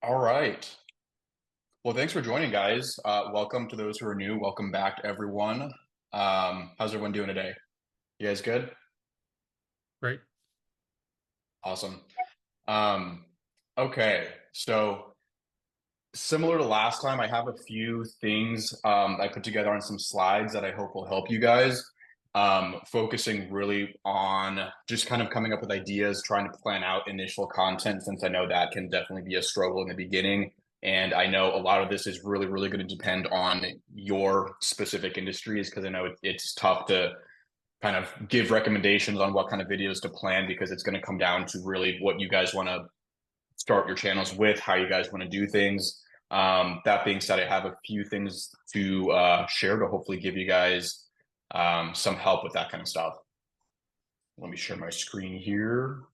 All right. Well, thanks for joining, guys. Welcome to those who are new. Welcome back, everyone. How's everyone doing today? You guys good? Right. Awesome. Um, okay. So similar to last time, I have a few things I put together on some slides that I hope will help you guys. Focusing really on just kind of coming up with ideas, trying to plan out initial content, since I know that can definitely be a struggle in the beginning. And I know a lot of this is really going to depend on your specific industries because I know it's tough to kind of give recommendations on what kind of videos to plan because it's going to come down to really what you guys want to start your channels with, how you guys want to do things. That being said, I have a few things to share to hopefully give you guys some help with that kind of stuff. Let me share my screen here.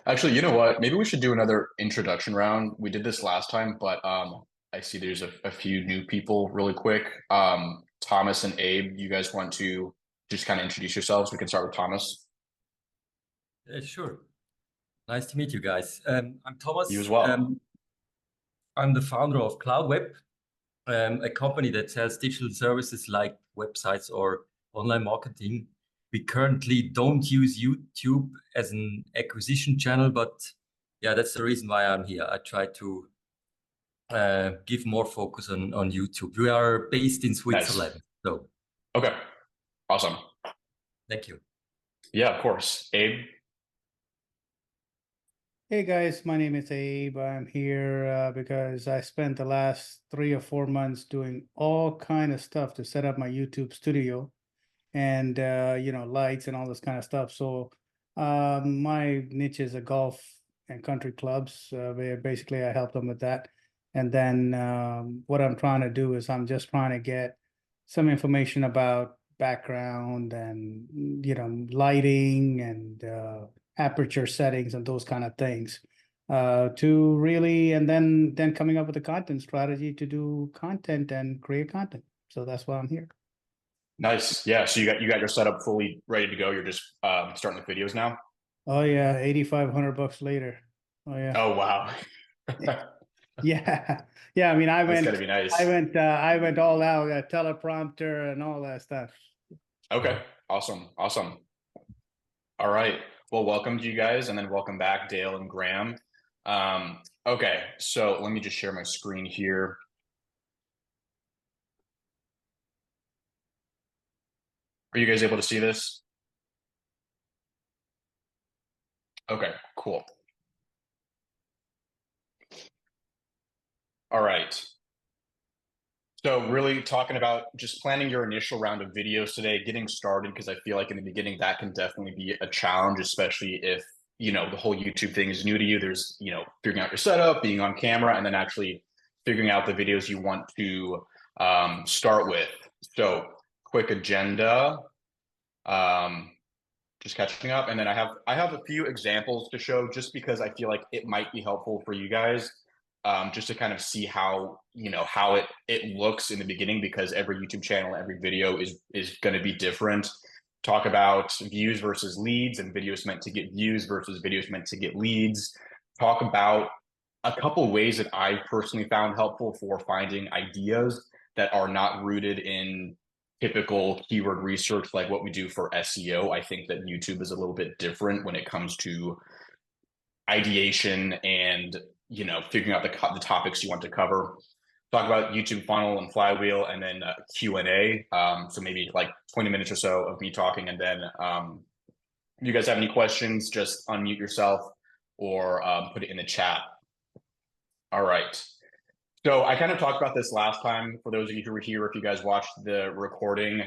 Actually, you know what? Maybe we should do another introduction round. We did this last time, but I see there's a few new people really quick. Thomas and Abe, you guys want to just kind of introduce yourselves? We can start with Thomas. Sure. Nice to meet you guys. I'm You as Thomas. well. I'm the founder of CloudWeb, a company that sells digital services like websites or online marketing. We currently don't use YouTube as an acquisition channel, but yeah, that's the reason why I'm here. I try to give more focus on YouTube. We are based in Nice. Switzerland, so Okay. Awesome. thank you. Yeah, of course. Abe. Hey guys, my name is Abe. I'm here because I spent the last 3 or 4 months doing all kind of stuff to set up my YouTube studio and lights and all this kind of stuff. So my niche is a golf and country clubs, where basically I help them with that. And then what I'm trying to do is I'm just trying to get some information about background and lighting and aperture settings and those kind of things to really and then coming up with a content strategy to do content and create content. So that's why I'm here. Nice. Yeah. So you got your setup fully ready to go. You're just starting the videos now. Oh yeah, 8,500 bucks later. Oh yeah. Oh wow. Yeah. Yeah. I mean, I That's went, gotta be I nice. went, I went all out, teleprompter and all that stuff. Okay. Awesome. Awesome. All right. Well, welcome to you guys, and then welcome back, Dale and Graham. Okay. So let me just share my screen here. Are you guys able to see this? Okay. Cool. All right. So really talking about just planning your initial round of videos today, getting started, because I feel like in the beginning that can definitely be a challenge, especially if, the whole YouTube thing is new to you. There's, figuring out your setup, being on camera, and then actually figuring out the videos you want to start with. So quick agenda, um, just catching up. And then I have a few examples to show just because I feel like it might be helpful for you guys just to kind of see how how it looks in the beginning because every YouTube channel, every video is going to be different. Talk about views versus leads and videos meant to get views versus videos meant to get leads. Talk about a couple ways that I've personally found helpful for finding ideas that are not rooted in typical keyword research like what we do for SEO. I think that YouTube is a little bit different when it comes to ideation and figuring out the topics you want to cover. Talk about YouTube funnel and Flywheel, and then Q&A. So maybe like 20 minutes or so of me talking, and then if you guys have any questions, just unmute yourself or put it in the chat. All right. So I kind of talked about this last time. For those of you who were here, if you guys watched the recording,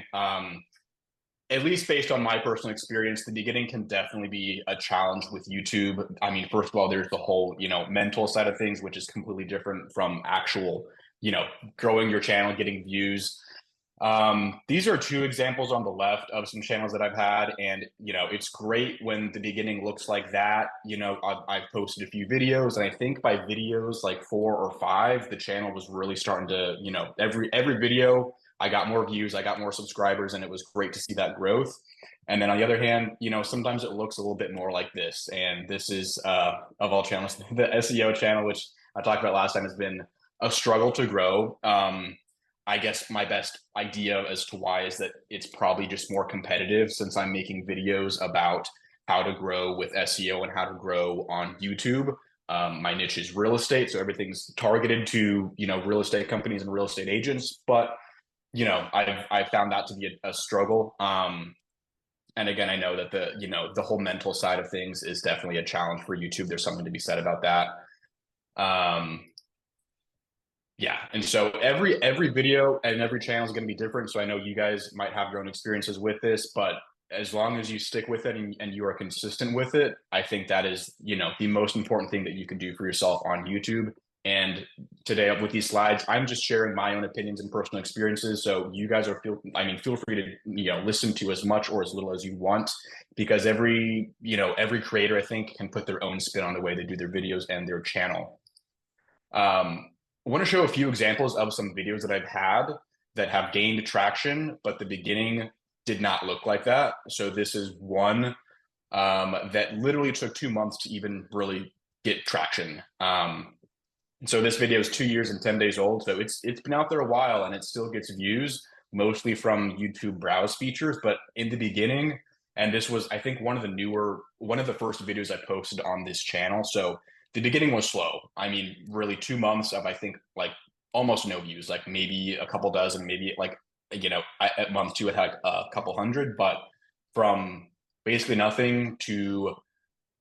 at least based on my personal experience, the beginning can definitely be a challenge with YouTube. I mean, first of all, there's the whole, mental side of things, which is completely different from actual, growing your channel, getting views. These are two examples on the left of some channels that I've had, and it's great when the beginning looks like that. I've posted a few videos, and I think by videos like 4 or 5, the channel was really starting to, every video I got more views, I got more subscribers, and it was great to see that growth. And then on the other hand, sometimes it looks a little bit more like this, and this is of all channels, the SEO channel, which I talked about last time, has been a struggle to grow. I guess my best idea as to why is that it's probably just more competitive since I'm making videos about how to grow with SEO and how to grow on YouTube. My niche is real estate, so everything's targeted to real estate companies and real estate agents. But I've found that to be a struggle. And again, I know that the whole mental side of things is definitely a challenge for YouTube. There's something to be said about that. Yeah, and so every video and every channel is going to be different. So I know you guys might have your own experiences with this, but as long as you stick with it and you are consistent with it, I think that is the most important thing that you can do for yourself on YouTube. And today with these slides, I'm just sharing my own opinions and personal experiences. So you guys feel free to listen to as much or as little as you want, because every creator, I think, can put their own spin on the way they do their videos and their channel. I want to show a few examples of some videos that I've had that have gained traction, but the beginning did not look like that. So this is one that literally took 2 months to even really get traction. So this video is 2 years and 10 days old. So it's been out there a while, and it still gets views, mostly from YouTube browse features. But in the beginning, and this was, I think, one of the first videos I posted on this channel. So the beginning was slow. I mean, really 2 months of, I think, like almost no views, like maybe a couple dozen, maybe like, at month 2, it had a couple hundred, but from basically nothing to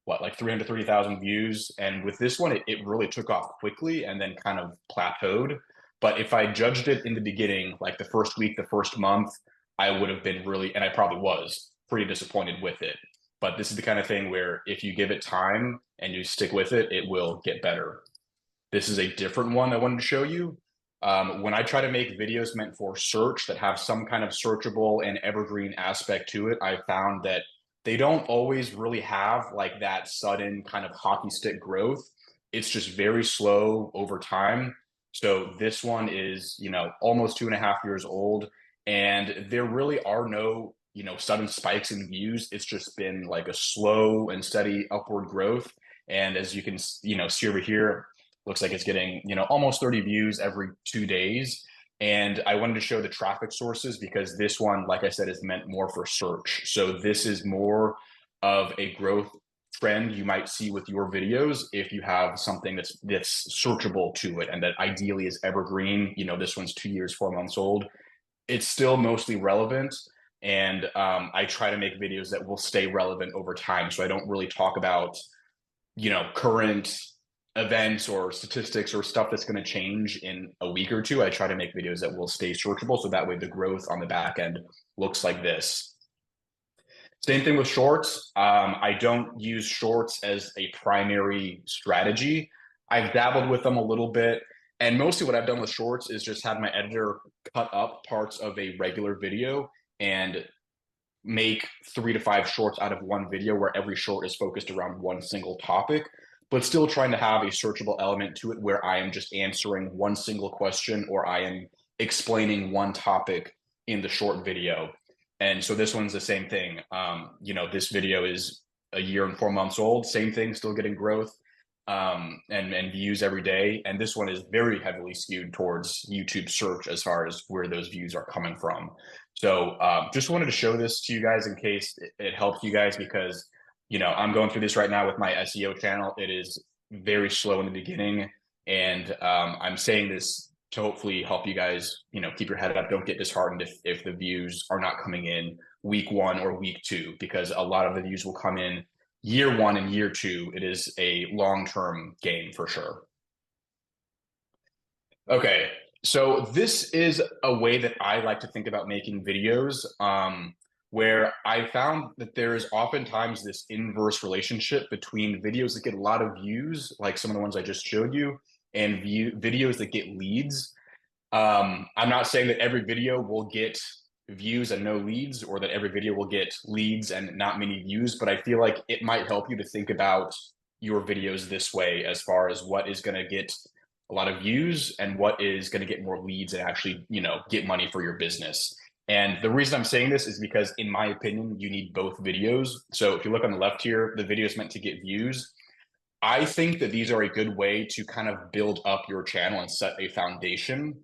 like 330,000 views. And with this one, it really took off quickly and then kind of plateaued. But if I judged it in the beginning, like the first week, the first month, I would have been really, and I probably was pretty disappointed with it. But this is the kind of thing where if you give it time and you stick with it, it will get better. This is a different one I wanted to show you. When I try to make videos meant for search that have some kind of searchable and evergreen aspect to it, I found that they don't always really have like that sudden kind of hockey stick growth. It's just very slow over time. So this one is, almost 2.5 years old, and there really are no sudden spikes in views. It's just been like a slow and steady upward growth. And as you can see over here, looks like it's getting almost 30 views every 2 days. And I wanted to show the traffic sources because this one, like I said, is meant more for search. So this is more of a growth trend you might see with your videos if you have something that's searchable to it, and that ideally is evergreen. This one's 2 years, 4 months old. It's still mostly relevant. And I try to make videos that will stay relevant over time. So I don't really talk about, current events or statistics or stuff that's going to change in a week or two. I try to make videos that will stay searchable. So that way the growth on the back end looks like this. Same thing with shorts. I don't use shorts as a primary strategy. I've dabbled with them a little bit. And mostly what I've done with shorts is just have my editor cut up parts of a regular video and make 3 to 5 shorts out of one video where every short is focused around one single topic, but still trying to have a searchable element to it where I am just answering one single question or I am explaining one topic in the short video. And so this one's the same thing. This video is 1 year and 4 months old, same thing, still getting growth and views every day. And this one is very heavily skewed towards YouTube search as far as where those views are coming from. So just wanted to show this to you guys in case it helps you guys, because I'm going through this right now with my SEO channel. It is very slow in the beginning, and I'm saying this to hopefully help you guys, keep your head up. Don't get disheartened if the views are not coming in week 1 or week 2, because a lot of the views will come in year 1 and year 2. It is a long-term game for sure. Okay, so this is a way that I like to think about making videos, where I found that there is oftentimes this inverse relationship between videos that get a lot of views, like some of the ones I just showed you, and videos that get leads. I'm not saying that every video will get views and no leads, or that every video will get leads and not many views, but I feel like it might help you to think about your videos this way, as far as what is going to get a lot of views and what is going to get more leads and actually, get money for your business. And the reason I'm saying this is because, in my opinion, you need both videos. So if you look on the left here, the video is meant to get views. I think that these are a good way to kind of build up your channel and set a foundation,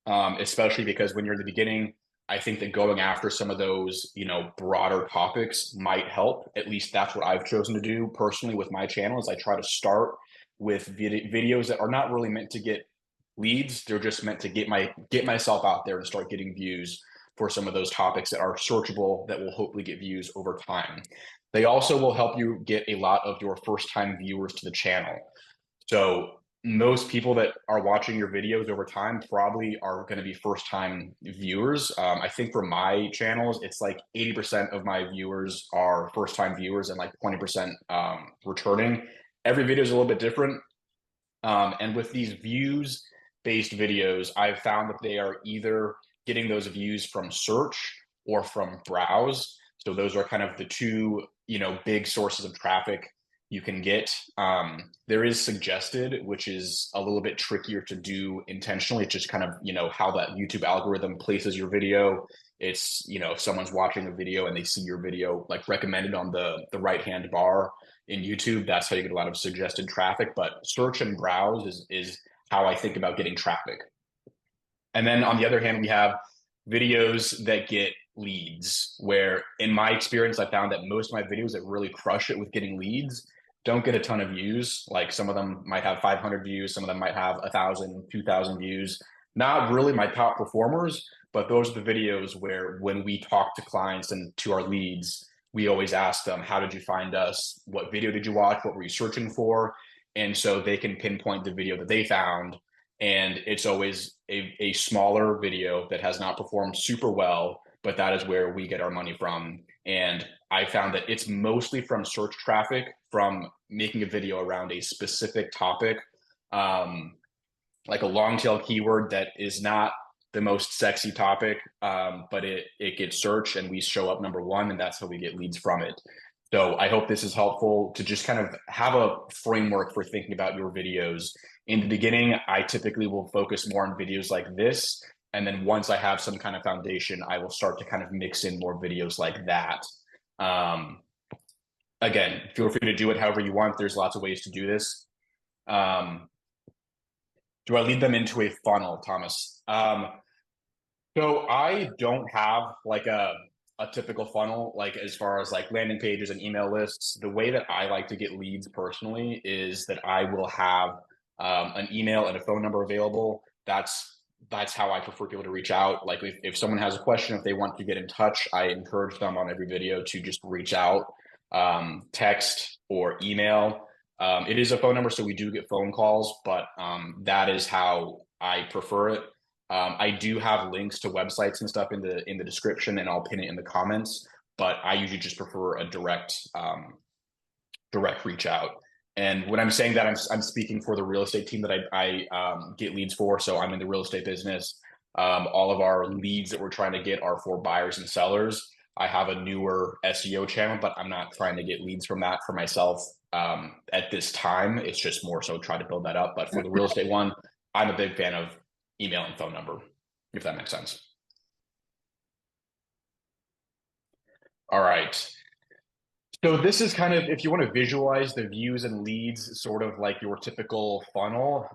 especially because when you're in the beginning, I think that going after some of those, broader topics might help. At least that's what I've chosen to do personally with my channel, is I try to start with videos that are not really meant to get leads. They're just meant to get myself out there and start getting views for some of those topics that are searchable, that will hopefully get views over time. They also will help you get a lot of your first time viewers to the channel. So most people that are watching your videos over time probably are going to be first time viewers. I think for my channels, it's like 80% of my viewers are first time viewers and like 20% returning. Every video is a little bit different. And with these views based videos, I've found that they are either getting those views from search or from browse. So those are kind of the two, big sources of traffic you can get. There is suggested, which is a little bit trickier to do intentionally. It's just kind of, how that YouTube algorithm places your video. It's, if someone's watching a video and they see your video like recommended on the right-hand bar in YouTube, that's how you get a lot of suggested traffic. But search and browse is how I think about getting traffic. And then on the other hand, we have videos that get leads, where in my experience, I found that most of my videos that really crush it with getting leads don't get a ton of views. Like some of them might have 500 views, some of them might have 1,000, 2,000 views. Not really my top performers, but those are the videos where when we talk to clients and to our leads, we always ask them, how did you find us? What video did you watch? What were you searching for? And so they can pinpoint the video that they found. And it's always a smaller video that has not performed super well, but that is where we get our money from. And I found that it's mostly from search traffic, from making a video around a specific topic, like a long tail keyword that is not the most sexy topic, but it gets searched and we show up number one, and that's how we get leads from it. So I hope this is helpful to just kind of have a framework for thinking about your videos. In the beginning, I typically will focus more on videos like this. And then once I have some kind of foundation, I will start to kind of mix in more videos like that. Again, feel free to do it however you want. There's lots of ways to do this. Do I lead them into a funnel, Thomas? So I don't have like a typical funnel, like as far as like landing pages and email lists. The way that I like to get leads personally is that I will have an email and a phone number available. That's how I prefer people to reach out. Like if someone has a question, if they want to get in touch, I encourage them on every video to just reach out, text or email. It is a phone number, so we do get phone calls, but that is how I prefer it. I do have links to websites and stuff in the description, and I'll pin it in the comments, but I usually just prefer a direct reach out. And when I'm saying that, I'm speaking for the real estate team that I get leads for. So I'm in the real estate business. All of our leads that we're trying to get are for buyers and sellers. I have a newer SEO channel, but I'm not trying to get leads from that for myself at this time. It's just more so try to build that up. But for the real estate one, I'm a big fan of email and phone number, if that makes sense. All right. So this is kind of, if you want to visualize the views and leads, sort of like your typical funnel,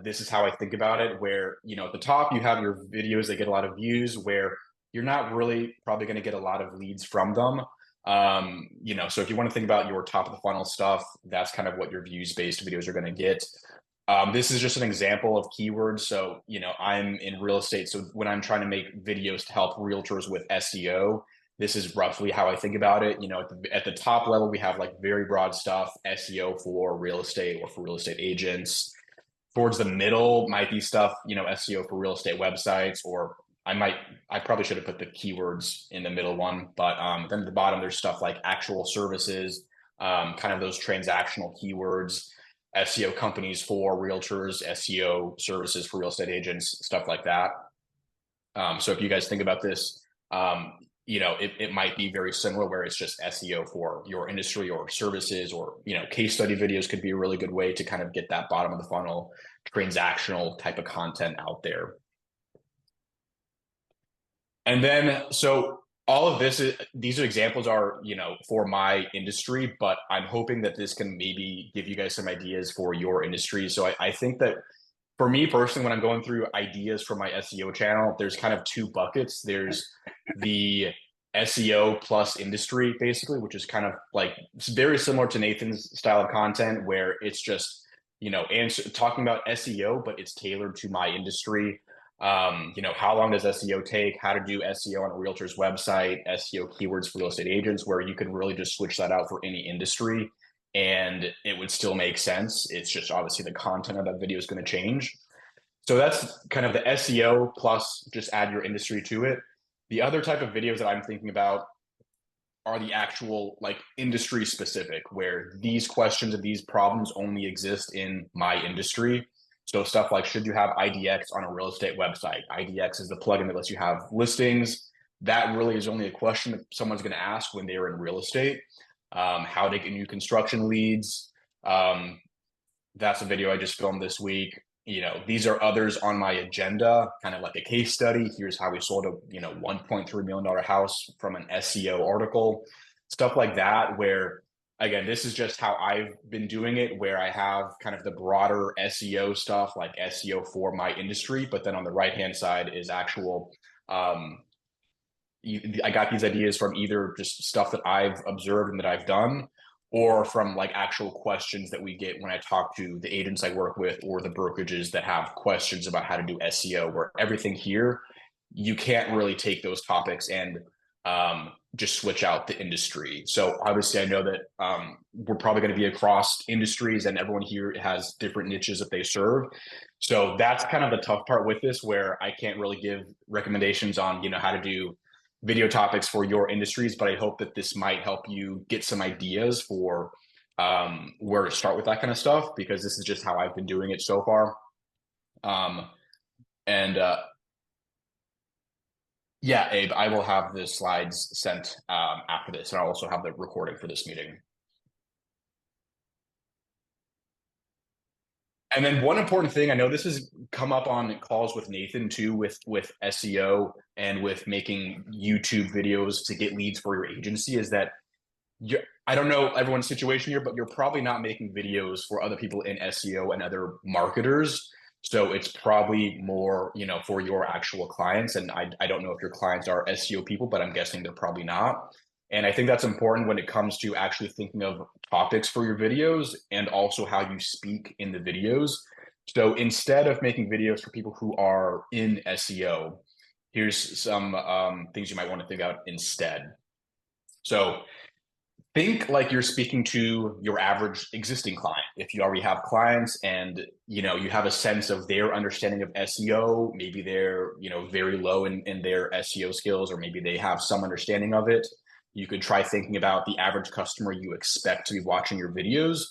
this is how I think about it, where, at the top, you have your videos that get a lot of views, where you're not really probably going to get a lot of leads from them. So if you want to think about your top of the funnel stuff, that's kind of what your views-based videos are going to get. This is just an example of keywords. So, I'm in real estate. So when I'm trying to make videos to help realtors with SEO, this is roughly how I think about it. At the top level, we have like very broad stuff, SEO for real estate or for real estate agents. Towards the middle might be stuff, SEO for real estate websites, or I probably should have put the keywords in the middle one, but then at the bottom, there's stuff like actual services, kind of those transactional keywords. SEO companies for realtors, SEO services for real estate agents, stuff like that. So if you guys think about this, it might be very similar where it's just SEO for your industry or services, or, case study videos could be a really good way to kind of get that bottom of the funnel transactional type of content out there. And then, so all of these examples are, for my industry, but I'm hoping that this can maybe give you guys some ideas for your industry. So I think that for me personally, when I'm going through ideas for my SEO channel, there's kind of two buckets. There's the SEO plus industry, basically, which is kind of like, it's very similar to Nathan's style of content, where it's just, talking about SEO, but it's tailored to my industry. How long does SEO take? How to do SEO on a realtor's website, SEO keywords for real estate agents, where you can really just switch that out for any industry and it would still make sense. It's just obviously the content of that video is going to change. So that's kind of the SEO plus just add your industry to it. The other type of videos that I'm thinking about are the actual like industry specific, where these questions and these problems only exist in my industry. So stuff like, should you have IDX on a real estate website? IDX is the plugin that lets you have listings. That really is only a question that someone's going to ask when they're in real estate. How to get new construction leads. That's a video I just filmed this week. These are others on my agenda, kind of like a case study. Here's how we sold a $1.3 million house from an SEO article, stuff like that, where again, this is just how I've been doing it, where I have kind of the broader SEO stuff, like SEO for my industry, but then on the right-hand side is actual, I got these ideas from either just stuff that I've observed and that I've done, or from like actual questions that we get when I talk to the agents I work with or the brokerages that have questions about how to do SEO, where everything here, you can't really take those topics and just switch out the industry. So obviously I know that we're probably going to be across industries and everyone here has different niches that they serve. So that's kind of the tough part with this, where I can't really give recommendations on, how to do video topics for your industries, but I hope that this might help you get some ideas for where to start with that kind of stuff, because this is just how I've been doing it so far. Yeah, Abe, I will have the slides sent after this, and I'll also have the recording for this meeting. And then one important thing, I know this has come up on calls with Nathan too, with SEO and with making YouTube videos to get leads for your agency, is that I don't know everyone's situation here, but you're probably not making videos for other people in SEO and other marketers. So it's probably more, for your actual clients. And I don't know if your clients are SEO people, but I'm guessing they're probably not. And I think that's important when it comes to actually thinking of topics for your videos and also how you speak in the videos. So instead of making videos for people who are in SEO, here's some things you might want to think about instead. So think like you're speaking to your average existing client. If you already have clients and you have a sense of their understanding of SEO, maybe they're very low in their SEO skills, or maybe they have some understanding of it. You could try thinking about the average customer you expect to be watching your videos.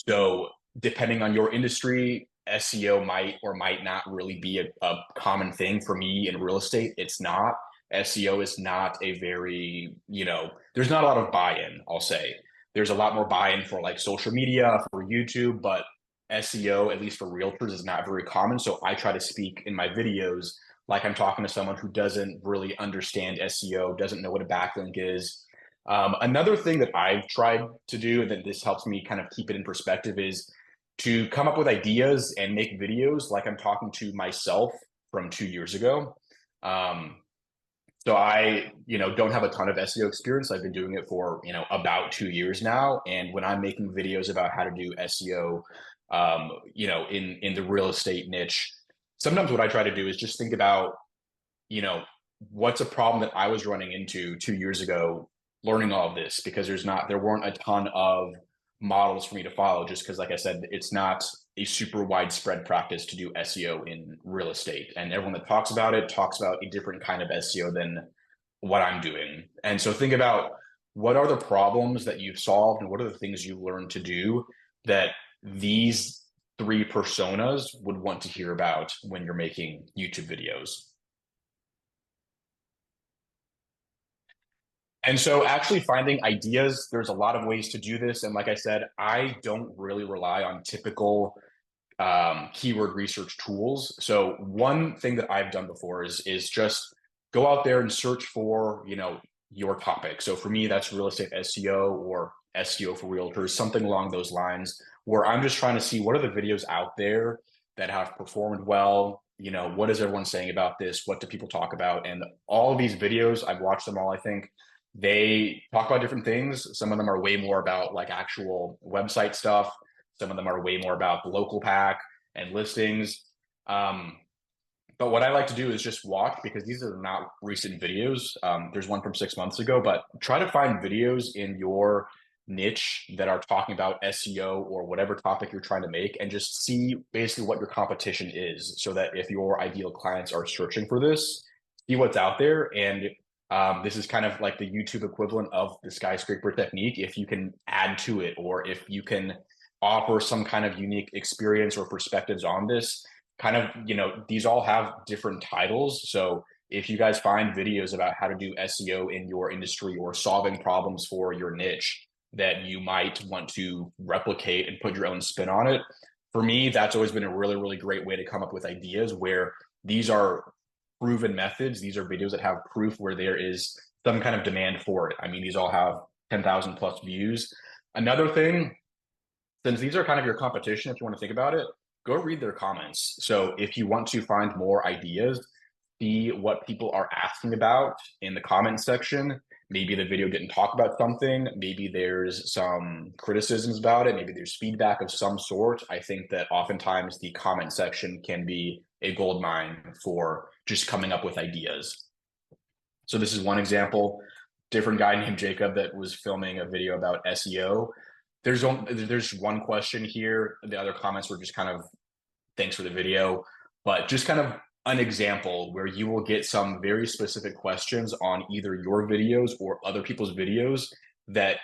So depending on your industry, SEO might or might not really be a common thing. For me in real estate, it's not. SEO is not a very, there's not a lot of buy-in, I'll say. There's a lot more buy-in for like social media, for YouTube, but SEO, at least for realtors, is not very common. So I try to speak in my videos like I'm talking to someone who doesn't really understand SEO, doesn't know what a backlink is. Another thing that I've tried to do, and that this helps me kind of keep it in perspective, is to come up with ideas and make videos like I'm talking to myself from 2 years ago. So I, don't have a ton of SEO experience. I've been doing it for, about 2 years now. And when I'm making videos about how to do SEO, in the real estate niche, sometimes what I try to do is just think about, what's a problem that I was running into 2 years ago, learning all of this, because there weren't a ton of models for me to follow, just because, like I said, it's not a super widespread practice to do SEO in real estate. And everyone that talks about it talks about a different kind of SEO than what I'm doing. And so think about, what are the problems that you've solved and what are the things you learned to do that these three personas would want to hear about when you're making YouTube videos. And so actually finding ideas, there's a lot of ways to do this. And like I said, I don't really rely on typical keyword research tools. So one thing that I've done before is just go out there and search for, your topic. So for me, that's real estate SEO or SEO for realtors, something along those lines, where I'm just trying to see what are the videos out there that have performed well. What is everyone saying about this? What do people talk about? And all of these videos, I've watched them all, I think. They talk about different things. Some of them are way more about like actual website stuff. Some of them are way more about the local pack and listings. But what I like to do is just watch, because these are not recent videos. There's one from 6 months ago, but try to find videos in your niche that are talking about SEO or whatever topic you're trying to make, and just see basically what your competition is, so that if your ideal clients are searching for this, see what's out there. And this is kind of like the YouTube equivalent of the skyscraper technique. If you can add to it, or if you can offer some kind of unique experience or perspectives on this, kind of, these all have different titles. So if you guys find videos about how to do SEO in your industry or solving problems for your niche that you might want to replicate and put your own spin on it, for me, that's always been a really, really great way to come up with ideas, where these are proven methods. These are videos that have proof where there is some kind of demand for it. I mean, these all have 10,000 plus views. Another thing, since these are kind of your competition, if you want to think about it, go read their comments. So if you want to find more ideas, see what people are asking about in the comment section. Maybe the video didn't talk about something. Maybe there's some criticisms about it. Maybe there's feedback of some sort. I think that oftentimes the comment section can be a gold mine for just coming up with ideas. So this is one example. Different guy named Jacob that was filming a video about SEO. There's one question here. The other comments were just kind of, thanks for the video, but just kind of an example where you will get some very specific questions on either your videos or other people's videos that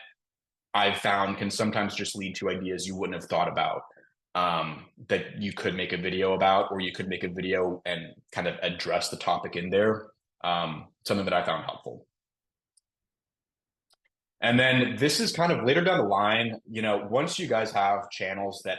I've found can sometimes just lead to ideas you wouldn't have thought about, that you could make a video about, or you could make a video and kind of address the topic in there. Something that I found helpful. And then this is kind of later down the line, once you guys have channels that,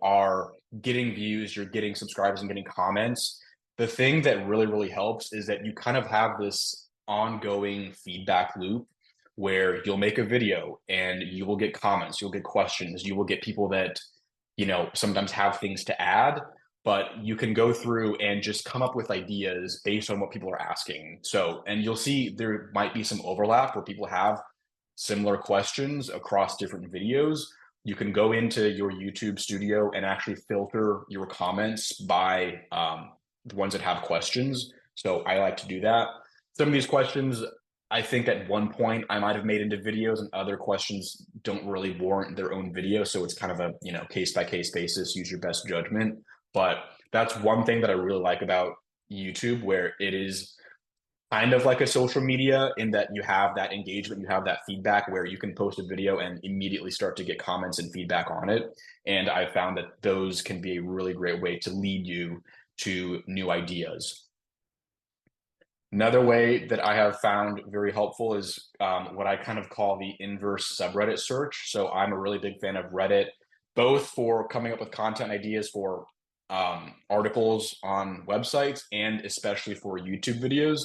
are getting views, you're getting subscribers and getting comments, the thing that really, really helps is that you kind of have this ongoing feedback loop where you'll make a video and you will get comments, you'll get questions, you will get people that, sometimes have things to add, but you can go through and just come up with ideas based on what people are asking. So, and you'll see there might be some overlap where people have similar questions across different videos. You can go into your YouTube studio and actually filter your comments by the ones that have questions. So I like to do that. Some of these questions, I think at one point I might have made into videos, and other questions don't really warrant their own video. So it's kind of a, case by case basis, use your best judgment. But that's one thing that I really like about YouTube, where it is kind of like a social media in that you have that engagement, you have that feedback where you can post a video and immediately start to get comments and feedback on it. And I found that those can be a really great way to lead you to new ideas. Another way that I have found very helpful is what I kind of call the inverse subreddit search. So I'm a really big fan of Reddit, both for coming up with content ideas for articles on websites, and especially for YouTube videos.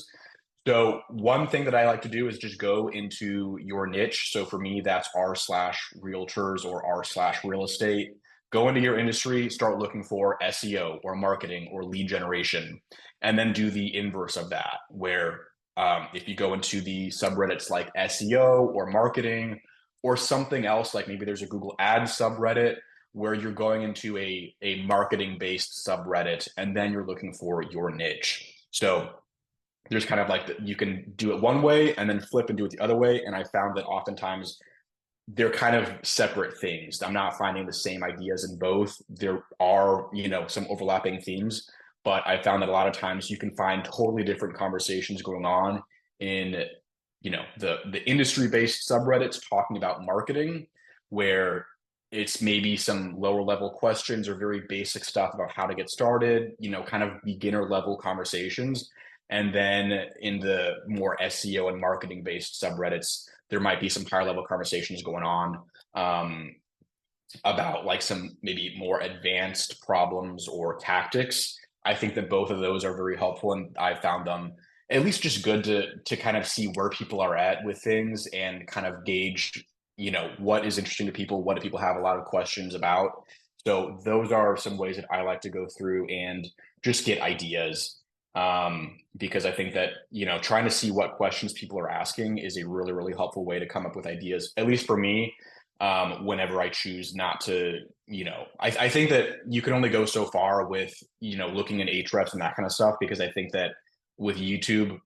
So one thing that I like to do is just go into your niche. So for me, that's r/realtors or r/real estate. Go into your industry, start looking for SEO or marketing or lead generation, and then do the inverse of that, where if you go into the subreddits like SEO or marketing or something else, like maybe there's a Google Ads subreddit where you're going into a marketing-based subreddit, and then you're looking for your niche. So there's kind of like you can do it one way and then flip and do it the other way. And I found that oftentimes they're kind of separate things. I'm not finding the same ideas in both. There are, some overlapping themes, but I found that a lot of times you can find totally different conversations going on in, the industry-based subreddits talking about marketing, where it's maybe some lower level questions or very basic stuff about how to get started, you know, kind of beginner level conversations. And then in the more SEO and marketing based subreddits, there might be some higher level conversations going on about like some maybe more advanced problems or tactics. I think that both of those are very helpful, and I found them at least just good to kind of see where people are at with things and kind of gauge, you know, what is interesting to people, what do people have a lot of questions about. So those are some ways that I like to go through and just get ideas. Because I think that, you know, trying to see what questions people are asking is a really, really helpful way to come up with ideas, at least for me. Whenever I choose not to, you know, I think that you can only go so far with, you know, looking at Ahrefs and that kind of stuff, because I think that with YouTube,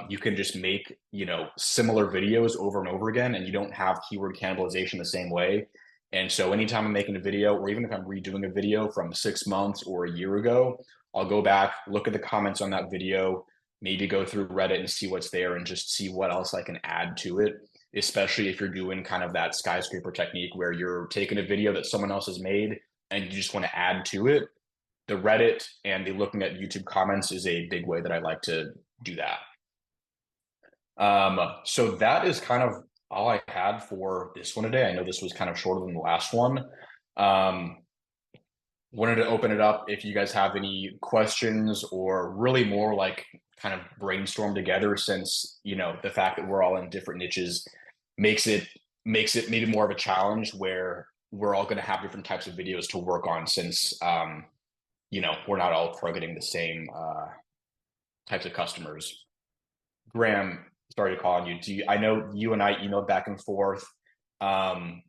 you can just make, you know, similar videos over and over again, and you don't have keyword cannibalization the same way. And so anytime I'm making a video, or even if I'm redoing a video from 6 months or a year ago, I'll go back, look at the comments on that video, maybe go through Reddit and see what's there and just see what else I can add to it, especially if you're doing kind of that skyscraper technique where you're taking a video that someone else has made and you just want to add to it. The Reddit and the looking at YouTube comments is a big way that I like to do that. So that is kind of all I had for this one today. I know this was kind of shorter than the last one. Wanted to open it up if you guys have any questions, or really more like kind of brainstorm together, since, you know, the fact that we're all in different niches makes it maybe more of a challenge where we're all going to have different types of videos to work on, since you know, we're not all targeting the same types of customers. Graham, sorry to call on you. I know you and I emailed back and forth, and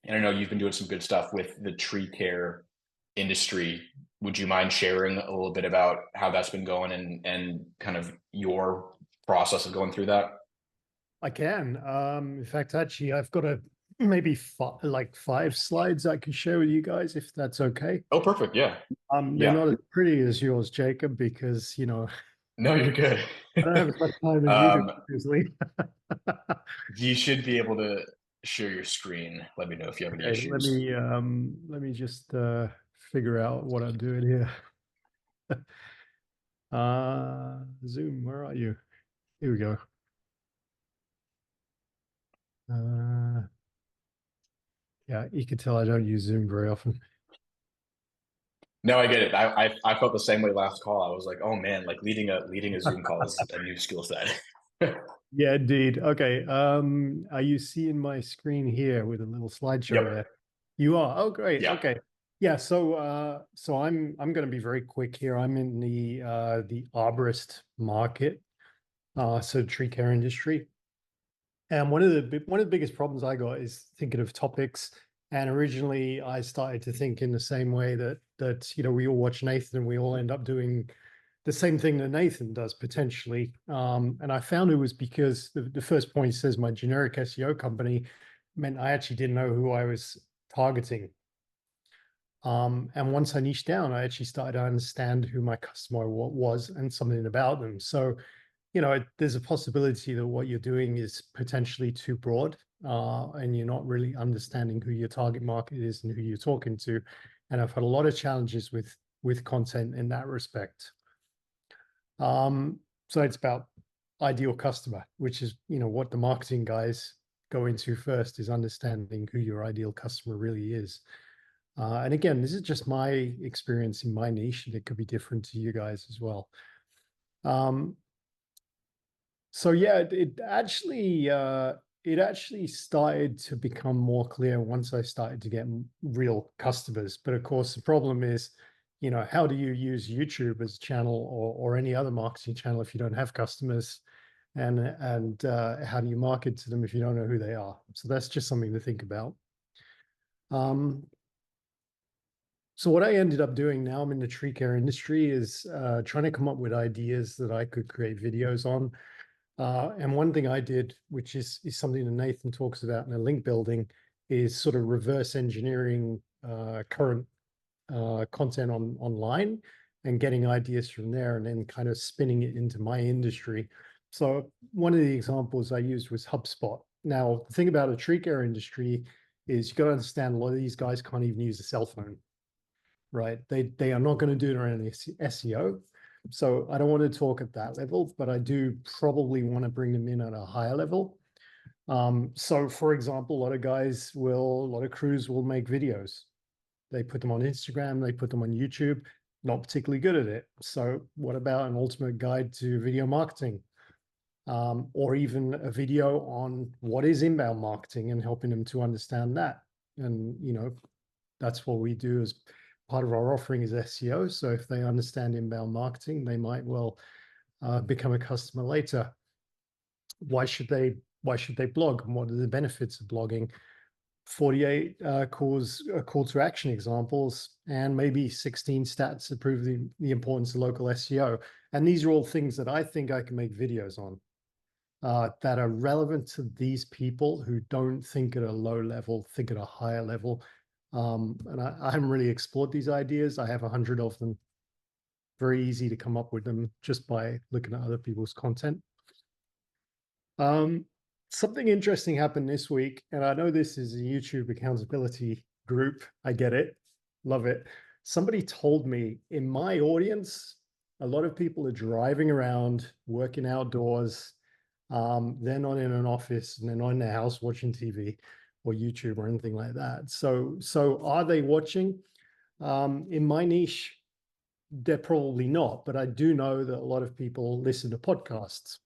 I know you've been doing some good stuff with the tree care industry. Would you mind sharing a little bit about how that's been going and kind of your process of going through that? I can. In fact, actually, I've got maybe five slides I can share with you guys, if that's okay. Oh, perfect. Yeah. They're not as pretty as yours, Jacob, because, you know, no, you're good. I don't have as much time as you do, obviously. You should be able to share your screen. Let me know if you have any issues. Let me just figure out what I'm doing here. Zoom, where are you? Here we go. Yeah, you can tell I don't use Zoom very often. No, I get it. I felt the same way last call. I was like, oh man, like leading a Zoom call is a new skill set. Yeah, indeed. Okay. Are you seeing my screen here with a little slideshow there? You are. Oh, great. Yeah. Okay. Yeah. So I'm going to be very quick here. I'm in the arborist market, so tree care industry. And one of the biggest problems I got is thinking of topics. And originally, I started to think in the same way that you know, we all watch Nathan, and we all end up doing the same thing that Nathan does potentially. And I found it was because the first point says my generic SEO company meant I actually didn't know who I was targeting. And once I niched down, I actually started to understand who my customer was and something about them. So, you know, there's a possibility that what you're doing is potentially too broad, and you're not really understanding who your target market is and who you're talking to. And I've had a lot of challenges with content in that respect. So it's about ideal customer, which is, you know, what the marketing guys go into first, is understanding who your ideal customer really is. And again, this is just my experience in my niche, and it could be different to you guys as well. So yeah, it actually started to become more clear once I started to get real customers. But of course, the problem is, you know, how do you use YouTube as a channel, or any other marketing channel, if you don't have customers, and how do you market to them if you don't know who they are? So that's just something to think about. So what I ended up doing, now I'm in the tree care industry, is trying to come up with ideas that I could create videos on. And one thing I did, which is something that Nathan talks about in the link building, is sort of reverse engineering current content online and getting ideas from there, and then kind of spinning it into my industry. So one of the examples I used was HubSpot. Now, the thing about the tree care industry is you got to understand a lot of these guys can't even use a cell phone, right? They are not going to do it around SEO. So I don't want to talk at that level, but I do probably want to bring them in at a higher level. So for example, a lot of crews will make videos. They put them on Instagram, they put them on YouTube, not particularly good at it. So what about an ultimate guide to video marketing? Or even a video on what is inbound marketing and helping them to understand that. And, that's what we do as part of our offering is SEO. So if they understand inbound marketing, they might well become a customer later. Why should they blog? And what are the benefits of blogging? 48 call to action examples, and maybe 16 stats that prove the importance of local SEO. And these are all things that I think I can make videos on that are relevant to these people who don't think at a low level, think at a higher level. And I haven't really explored these ideas. I have 100 of them. Very easy to come up with them just by looking at other people's content. Something interesting happened this week, and I know this is a YouTube accountability group. I get it. Love it. Somebody told me in my audience, a lot of people are driving around, working outdoors. They're not in an office and they're not in their house watching TV or YouTube or anything like that. So are they watching? In my niche, they're probably not, but I do know that a lot of people listen to podcasts.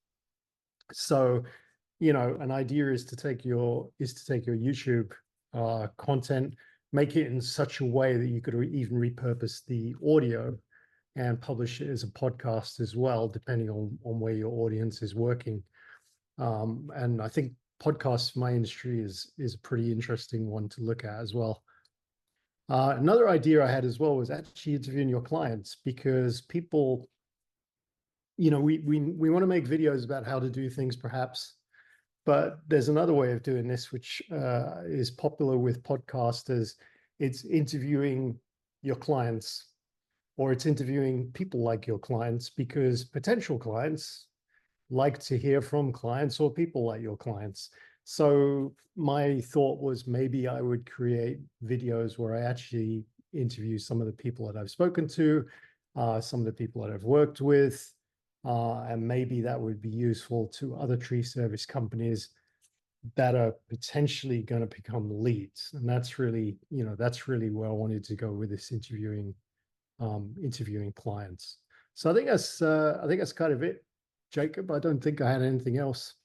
So, an idea is to take your YouTube content, make it in such a way that you could even repurpose the audio and publish it as a podcast as well, depending on where your audience is working. And I think podcasts for my industry is a pretty interesting one to look at as well. Another idea I had as well was actually interviewing your clients, because people, we want to make videos about how to do things perhaps, but there's another way of doing this, which is popular with podcasters. It's interviewing your clients, or it's interviewing people like your clients, because potential clients like to hear from clients or people like your clients. So my thought was maybe I would create videos where I actually interview some of the people that I've spoken to, some of the people that I've worked with, and maybe that would be useful to other tree service companies that are potentially going to become leads. And that's really where I wanted to go with this interviewing clients. So I think that's kind of it, Jacob. I don't think I had anything else.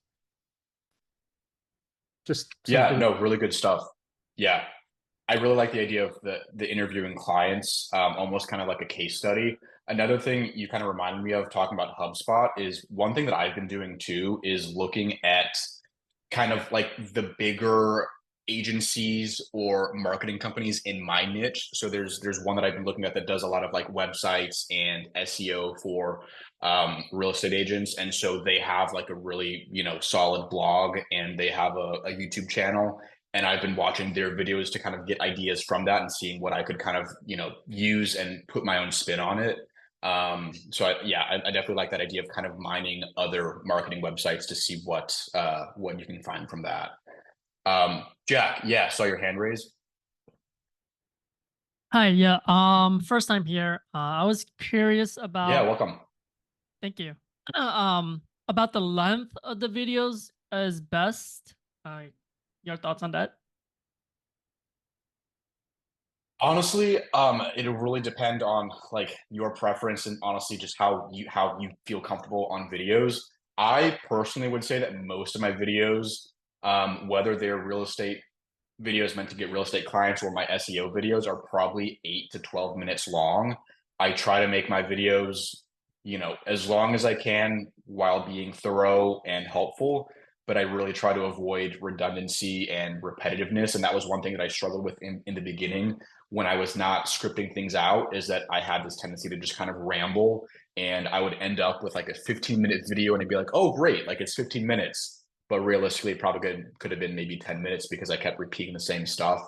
Just Yeah, no, really good stuff. Yeah, I really like the idea of the interviewing clients, almost kind of like a case study. Another thing you kind of reminded me of talking about HubSpot is one thing that I've been doing too is looking at kind of like the bigger agencies or marketing companies in my niche. So there's one that I've been looking at that does a lot of like websites and SEO for real estate agents. And so they have like a really, solid blog, and they have a YouTube channel. And I've been watching their videos to kind of get ideas from that and seeing what I could kind of, use and put my own spin on it. So I definitely like that idea of kind of mining other marketing websites to see what you can find from that. Jack, yeah, saw your hand raised. Hi, yeah. First time here. I was curious about. Yeah, welcome. Thank you. About the length of the videos is best. Your thoughts on that? Honestly, it'll really depend on like your preference and honestly just how you feel comfortable on videos. I personally would say that most of my videos, whether they're real estate videos meant to get real estate clients or my SEO videos, are probably 8 to 12 minutes long. I try to make my videos, as long as I can while being thorough and helpful, but I really try to avoid redundancy and repetitiveness. And that was one thing that I struggled with in the beginning when I was not scripting things out, is that I had this tendency to just kind of ramble, and I would end up with like a 15-minute video and I'd be like, oh, great, like it's 15 minutes. But realistically, it probably could have been maybe 10 minutes because I kept repeating the same stuff.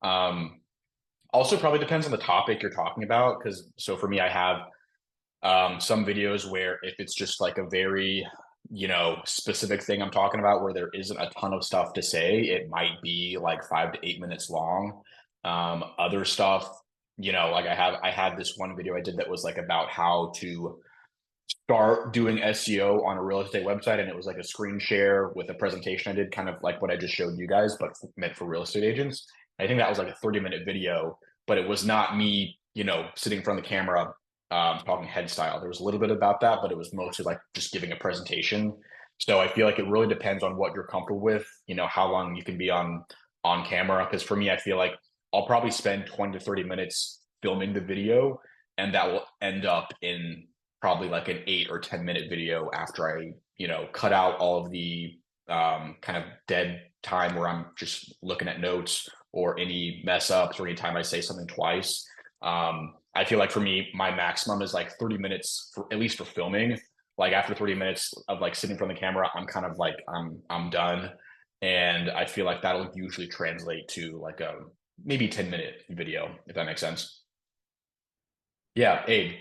Also, probably depends on the topic you're talking about. So for me, I have some videos where if it's just like a very, specific thing I'm talking about where there isn't a ton of stuff to say, it might be like 5 to 8 minutes long. Other stuff, like I had this one video I did that was like about how to start doing SEO on a real estate website. And it was like a screen share with a presentation I did, kind of like what I just showed you guys, but meant for real estate agents. I think that was like a 30-minute video, but it was not me, sitting in front of the camera, talking head style. There was a little bit about that, but it was mostly like just giving a presentation. So I feel like it really depends on what you're comfortable with, how long you can be on camera. Because for me, I feel like I'll probably spend 20 to 30 minutes filming the video, and that will end up in probably like an 8 or 10 minute video after I, cut out all of the kind of dead time where I'm just looking at notes or any mess ups or anytime I say something twice. I feel like for me, my maximum is like 30 minutes for at least for filming. Like after 30 minutes of like sitting in front of the camera, I'm kind of like, I'm done. And I feel like that'll usually translate to like a maybe 10-minute video, if that makes sense. Yeah, Abe.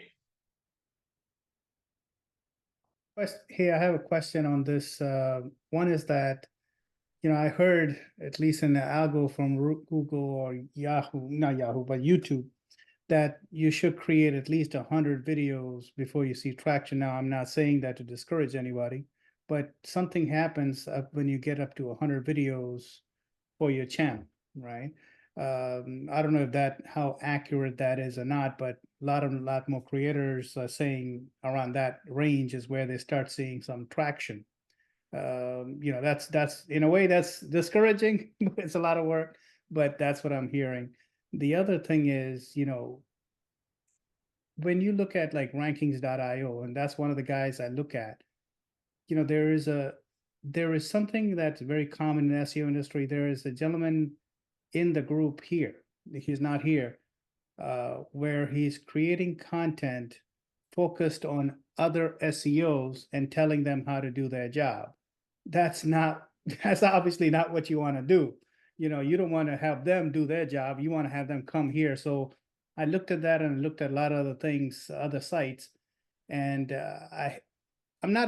Hey, I have a question on this. One is that, I heard, at least in the algo from Google or Yahoo, not Yahoo, but YouTube, that you should create at least 100 videos before you see traction. Now, I'm not saying that to discourage anybody, but something happens when you get up to 100 videos for your channel, right? I don't know if how accurate that is or not, but a lot more creators are saying around that range is where they start seeing some traction. That's in a way that's discouraging. It's a lot of work, but that's what I'm hearing. The other thing is, when you look at like rankings.io, and that's one of the guys I look at, there is something that's very common in the SEO industry. There is a gentleman in the group here, he's not here, where he's creating content focused on other SEOs and telling them how to do their job. That's obviously not what you want to do. You don't want to have them do their job. You want to have them come here. So I looked at that and looked at a lot of other things, other sites, and I'm not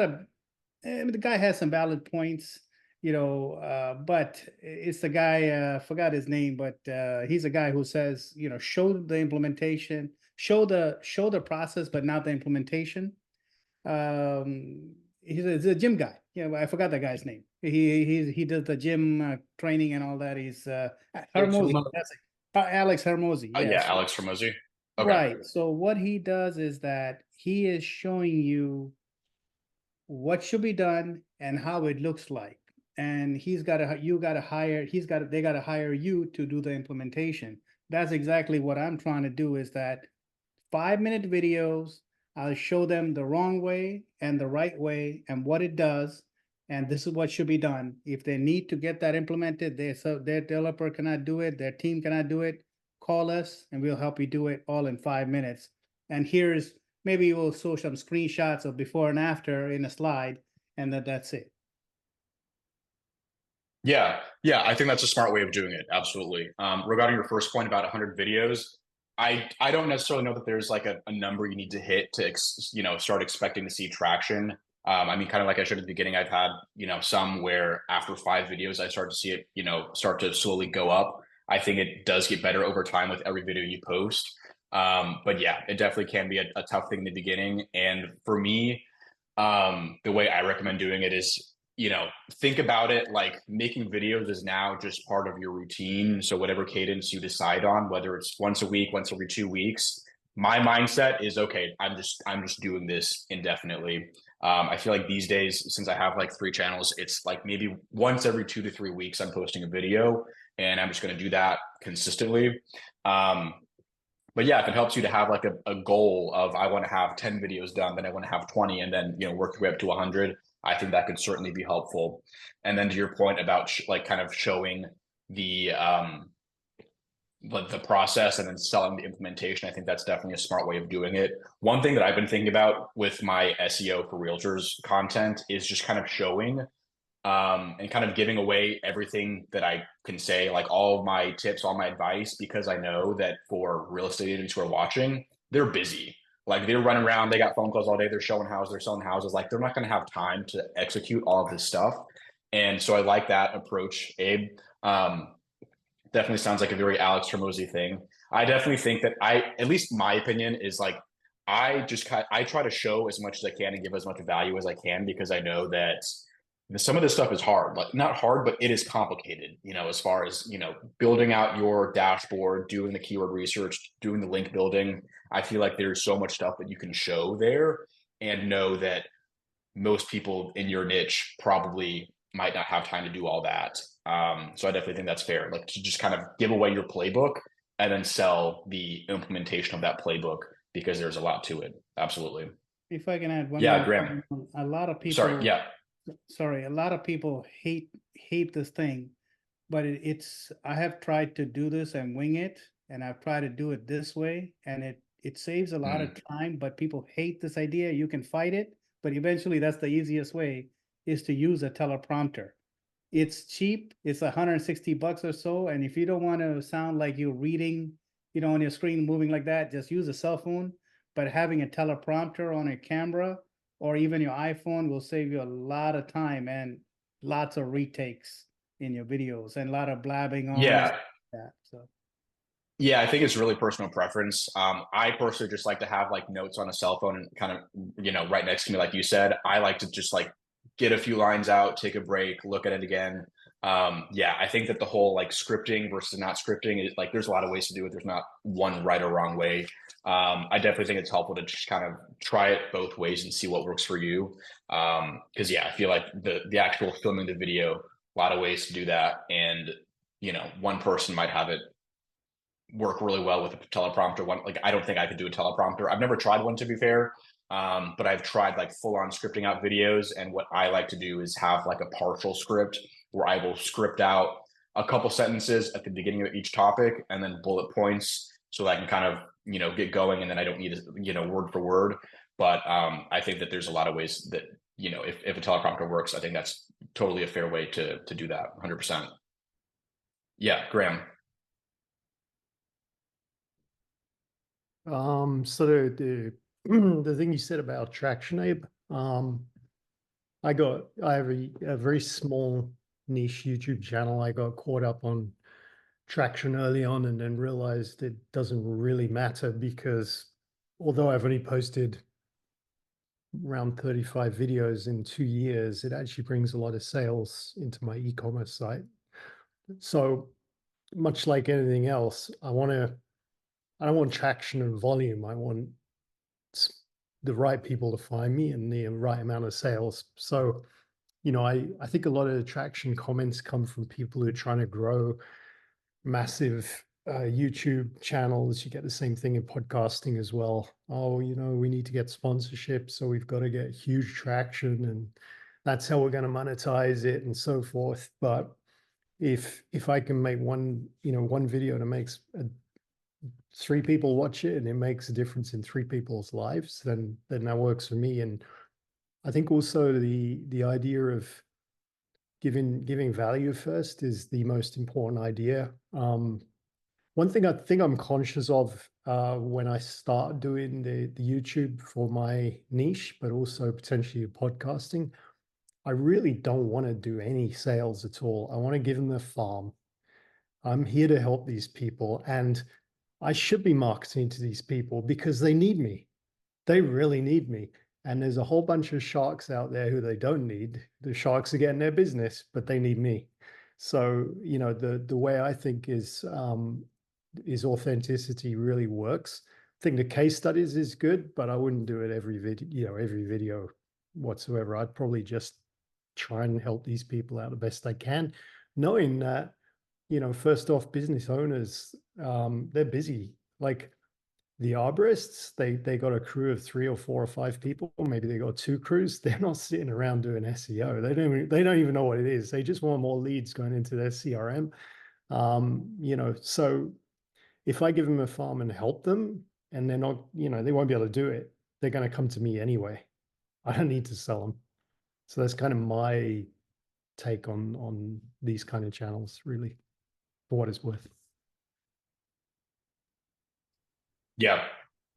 the guy has some valid points, but it's the guy, forgot his name, but he's a guy who says, show the implementation, show the process, but not the implementation. He's a gym guy. I forgot that guy's name. He does the gym training and all that. He's Hermosi. That's it. Alex Hermosi. Yes. Yeah, Alex Hermosi. Okay. Right. So what he does is that he is showing you what should be done and how it looks like. And they got to hire you to do the implementation. That's exactly what I'm trying to do, is that 5-minute videos. I'll show them the wrong way and the right way and what it does. And this is what should be done. If they need to get that implemented, their developer cannot do it, their team cannot do it, call us and we'll help you do it all in 5 minutes. And maybe we'll show some screenshots of before and after in a slide, and that's it. Yeah, I think that's a smart way of doing it. Absolutely. Regarding your first point about 100 videos, I don't necessarily know that there's like a number you need to hit to start expecting to see traction. I mean, kind of like I showed at the beginning, I've had some where after 5 videos I start to see it start to slowly go up. I think it does get better over time with every video you post. But yeah, it definitely can be a tough thing in the beginning. And for me, the way I recommend doing it is, think about it like making videos is now just part of your routine. So whatever cadence you decide on, whether it's once a week, once every 2 weeks, my mindset is, okay, I'm just doing this indefinitely. I feel like these days, since I have like 3 channels, it's like maybe once every 2 to 3 weeks I'm posting a video, and I'm just going to do that consistently. But yeah, if it helps you to have like a goal of, I want to have 10 videos done, then I want to have 20, and then work your way up to 100, I think that could certainly be helpful. And then to your point about like kind of showing the process and then selling the implementation, I think that's definitely a smart way of doing it. One thing that I've been thinking about with my SEO for realtors content is just kind of showing and kind of giving away everything that I can say, like all of my tips, all my advice, because I know that for real estate agents who are watching, they're busy. Like they're running around, they got phone calls all day, they're showing houses, they're selling houses. Like they're not going to have time to execute all of this stuff. And so I like that approach, Abe. Definitely sounds like a very Alex Hormozy thing. I definitely think that at least my opinion is like, I try to show as much as I can and give as much value as I can, because I know that some of this stuff is hard, like not hard, but it is complicated, as far as, building out your dashboard, doing the keyword research, doing the link building. I feel like there's so much stuff that you can show there, and know that most people in your niche probably might not have time to do all that. So I definitely think that's fair. Like to just kind of give away your playbook and then sell the implementation of that playbook, because there's a lot to it. Absolutely. If I can add one Yeah, more Graham. thing, a lot of people. Sorry. Yeah. Sorry, a lot of people hate this thing, but I have tried to do this and wing it, and I've tried to do it this way, and it saves a lot of time, but people hate this idea. You can fight it, but eventually that's the easiest way, is to use a teleprompter. It's cheap. It's $160 or so. And if you don't want to sound like you're reading, on your screen moving like that, just use a cell phone. But having a teleprompter on a camera or even your iPhone will save you a lot of time and lots of retakes in your videos and a lot of blabbing on. Yeah. That. So. Yeah, I think it's really personal preference. I personally just like to have like notes on a cell phone and kind of, right next to me, like you said. I like to just like get a few lines out, take a break, look at it again. Yeah, I think that the whole like scripting versus not scripting is like, there's a lot of ways to do it. There's not one right or wrong way. I definitely think it's helpful to just kind of try it both ways and see what works for you. Because yeah, I feel like the actual filming the video, a lot of ways to do that. And, one person might have it work really well with a teleprompter. One, like, I don't think I could do a teleprompter. I've never tried one, to be fair. But I've tried like full on scripting out videos. And what I like to do is have like a partial script where I will script out a couple sentences at the beginning of each topic and then bullet points, so that I can kind of, get going, and then I don't need word for word. But I think that there's a lot of ways that, if a teleprompter works, I think that's totally a fair way to do that. 100%. Yeah, Graham. So the thing you said about traction, Abe, I have a very small niche YouTube channel. I got caught up on traction early on and then realized it doesn't really matter, because although I've only posted around 35 videos in 2 years, it actually brings a lot of sales into my e-commerce site. So much like anything else, I don't want traction and volume. I want the right people to find me and the right amount of sales. So, I think a lot of the traction comments come from people who are trying to grow massive YouTube channels. You get the same thing in podcasting as well. Oh, we need to get sponsorship, so we've got to get huge traction, and that's how we're going to monetize it and so forth. But if I can make one video that makes 3 people watch it and it makes a difference in 3 people's lives, then that works for me. And I think also the idea of giving value first is the most important idea. One thing I think I'm conscious of when I start doing the YouTube for my niche, but also potentially podcasting, I really don't want to do any sales at all. I want to give them a farm. I'm here to help these people, and I should be marketing to these people because they need me. They really need me. And there's a whole bunch of sharks out there who they don't need. The sharks are getting their business, but they need me. So, the way I think is authenticity really works. I think the case studies is good, but I wouldn't do it every video whatsoever. I'd probably just try and help these people out the best I can, knowing that, first off, business owners, they're busy. Like the arborists, they got a crew of 3 or 4 or 5 people. Maybe they got 2 crews. They're not sitting around doing SEO. They don't even know what it is. They just want more leads going into their CRM. So if I give them a farm and help them, and they're not, they won't be able to do it, they're going to come to me anyway. I don't need to sell them. So that's kind of my take on these kind of channels, really, for what it's worth. Yeah,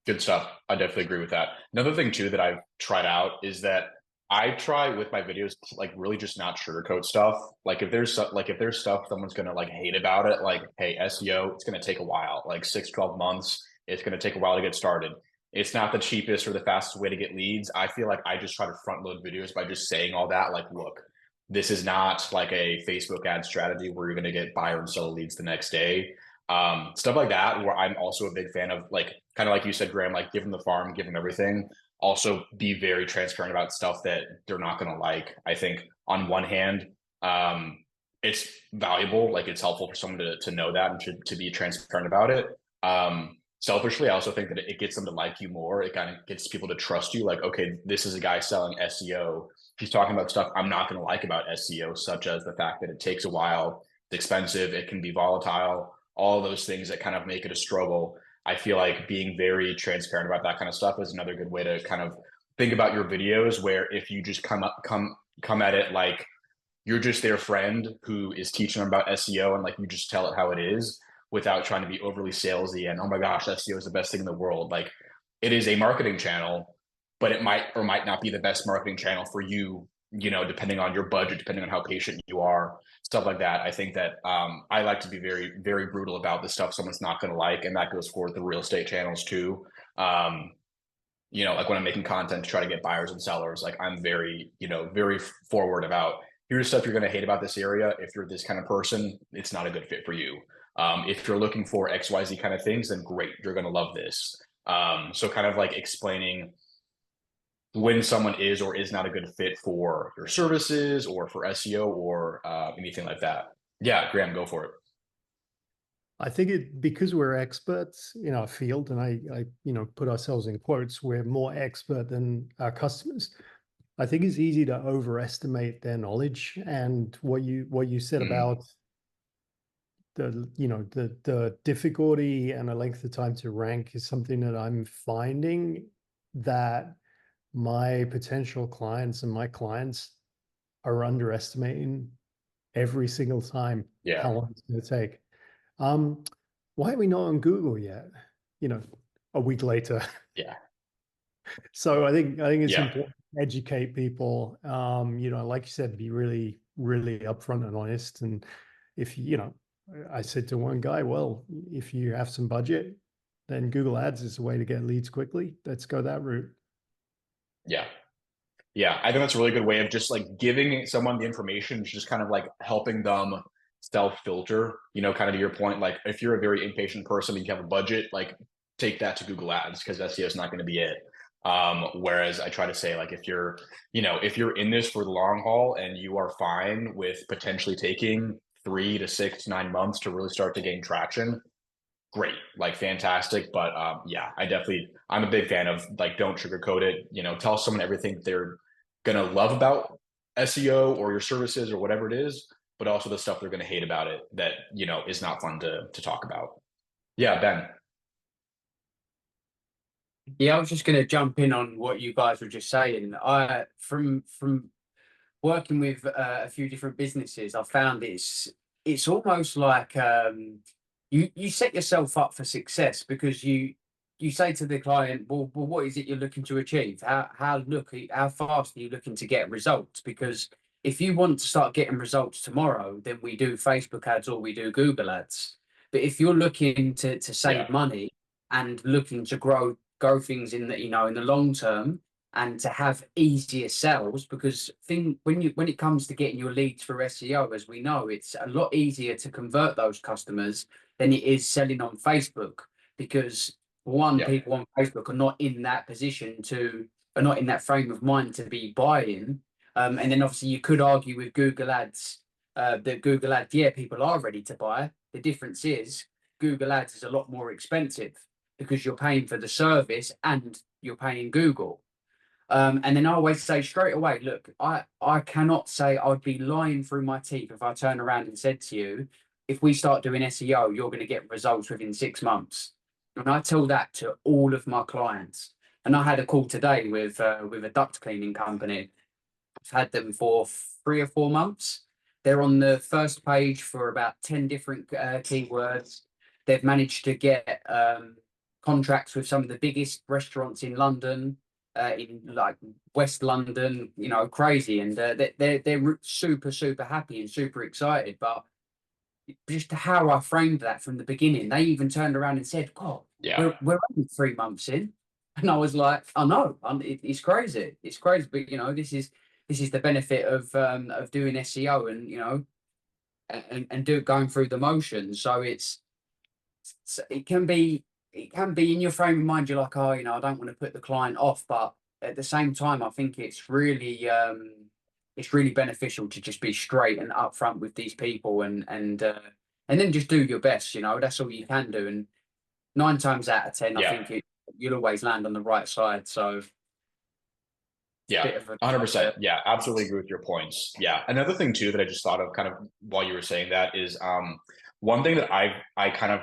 Good stuff. I definitely agree with that. Another thing too that I've tried out is that I try with my videos to like really just not sugarcoat stuff. Like if there's stuff someone's gonna like hate about it, like hey, SEO, it's gonna take a while, like 6-12 months. It's gonna take a while to get started. It's not the cheapest or the fastest way to get leads. I feel like I just try to front load videos by just saying all that. Like, look, this is not like a Facebook ad strategy where you're gonna get buyer and seller leads the next day. Stuff like that, where I'm also a big fan of, like, kind of like you said, Graham, like give them the farm, give them everything. Also be very transparent about stuff that they're not going to like. I think on one hand, it's valuable, like it's helpful for someone to know that and to be transparent about it. Selfishly, I also think that it gets them to like you more. It kind of gets people to trust you. Like, okay, this is a guy selling SEO. He's talking about stuff I'm not going to like about SEO, such as the fact that it takes a while, it's expensive, it can be volatile, all those things that kind of make it a struggle. I feel like being very transparent about that kind of stuff is another good way to kind of think about your videos, where if you just come at it like you're just their friend who is teaching them about SEO, and like you just tell it how it is without trying to be overly salesy and, oh my gosh, SEO is the best thing in the world. Like, it is a marketing channel, but it might or might not be the best marketing channel for you, you know, depending on your budget, depending on how patient you are, stuff like that. I think that I like to be very, very brutal about the stuff someone's not going to like. And that goes for the real estate channels too. You know, like when I'm making content to try to get buyers and sellers, like I'm very, you know, very forward about, here's stuff you're going to hate about this area. If you're this kind of person, it's not a good fit for you. If you're looking for XYZ kind of things, then great, you're going to love this. So kind of like explaining when someone is or is not a good fit for your services or for SEO or anything like that. Yeah, Graham, go for it. I think because we're experts in our field, and I you know, put ourselves in quotes, we're more expert than our customers. I think it's easy to overestimate their knowledge. And what you said about the, you know, the difficulty and the length of time to rank is something that I'm finding that my potential clients and my clients are underestimating every single time how long it's going to take. Why are we not on Google yet? You know, a week later. Yeah. So I think it's important to educate people. You know, like you said, be really, really upfront and honest. And if you know, I said to one guy, well, if you have some budget, then Google Ads is a way to get leads quickly. Let's go that route. Yeah. Yeah. I think that's a really good way of just like giving someone the information, just kind of like helping them self-filter, you know, kind of to your point. Like if you're a very impatient person and you have a budget, like take that to Google Ads, because SEO is not going to be it. Whereas I try to say, like, if you're, you know, if you're in this for the long haul and you are fine with potentially taking 3 to 6 to 9 months to really start to gain traction, great, like fantastic. But yeah, I'm a big fan of like, don't sugarcoat it, you know, tell someone everything they're gonna love about SEO or your services or whatever it is, but also the stuff they're gonna hate about it that, you know, is not fun to talk about. Yeah, Ben. Yeah, I was just going to jump in on what you guys were just saying. From working with a few different businesses, I found it's almost like you set yourself up for success, because you say to the client, well, what is it you're looking to achieve? How fast are you looking to get results? Because if you want to start getting results tomorrow, then we do Facebook ads or we do Google ads. But if you're looking to save money and looking to grow things in the, you know, in the long term, and to have easier sales, because when it comes to getting your leads for SEO, as we know, it's a lot easier to convert those customers than it is selling on Facebook, because people on Facebook are not in that are not in that frame of mind to be buying. And then obviously you could argue with Google ads that Google ads, people are ready to buy. The difference is Google ads is a lot more expensive, because you're paying for the service and you're paying Google. And then I always say straight away, look, I cannot say, I'd be lying through my teeth if I turn around and said to you, if we start doing SEO, you're going to get results within 6 months. And I tell that to all of my clients. And I had a call today with a duct cleaning company. I've had them for 3 or 4 months. They're on the first page for about 10 different keywords. They've managed to get contracts with some of the biggest restaurants in London, in like West London, you know, crazy, and they're super happy and super excited. But just how I framed that from the beginning, they even turned around and said, "God, Yeah. we're only 3 months in," and I was like, "I know, it's crazy, it's crazy." But you know, this is the benefit of doing SEO, and you know, and going through the motions. So it can be in your frame of mind. You're like, oh, you know, I don't want to put the client off, but at the same time, I think it's really beneficial to just be straight and upfront with these people, and then just do your best. You know, that's all you can do. And 9 times out of 10, I think you'll always land on the right side. So yeah, 100%. Yeah, absolutely agree with your points. Yeah, another thing too that I just thought of kind of while you were saying that is one thing that I kind of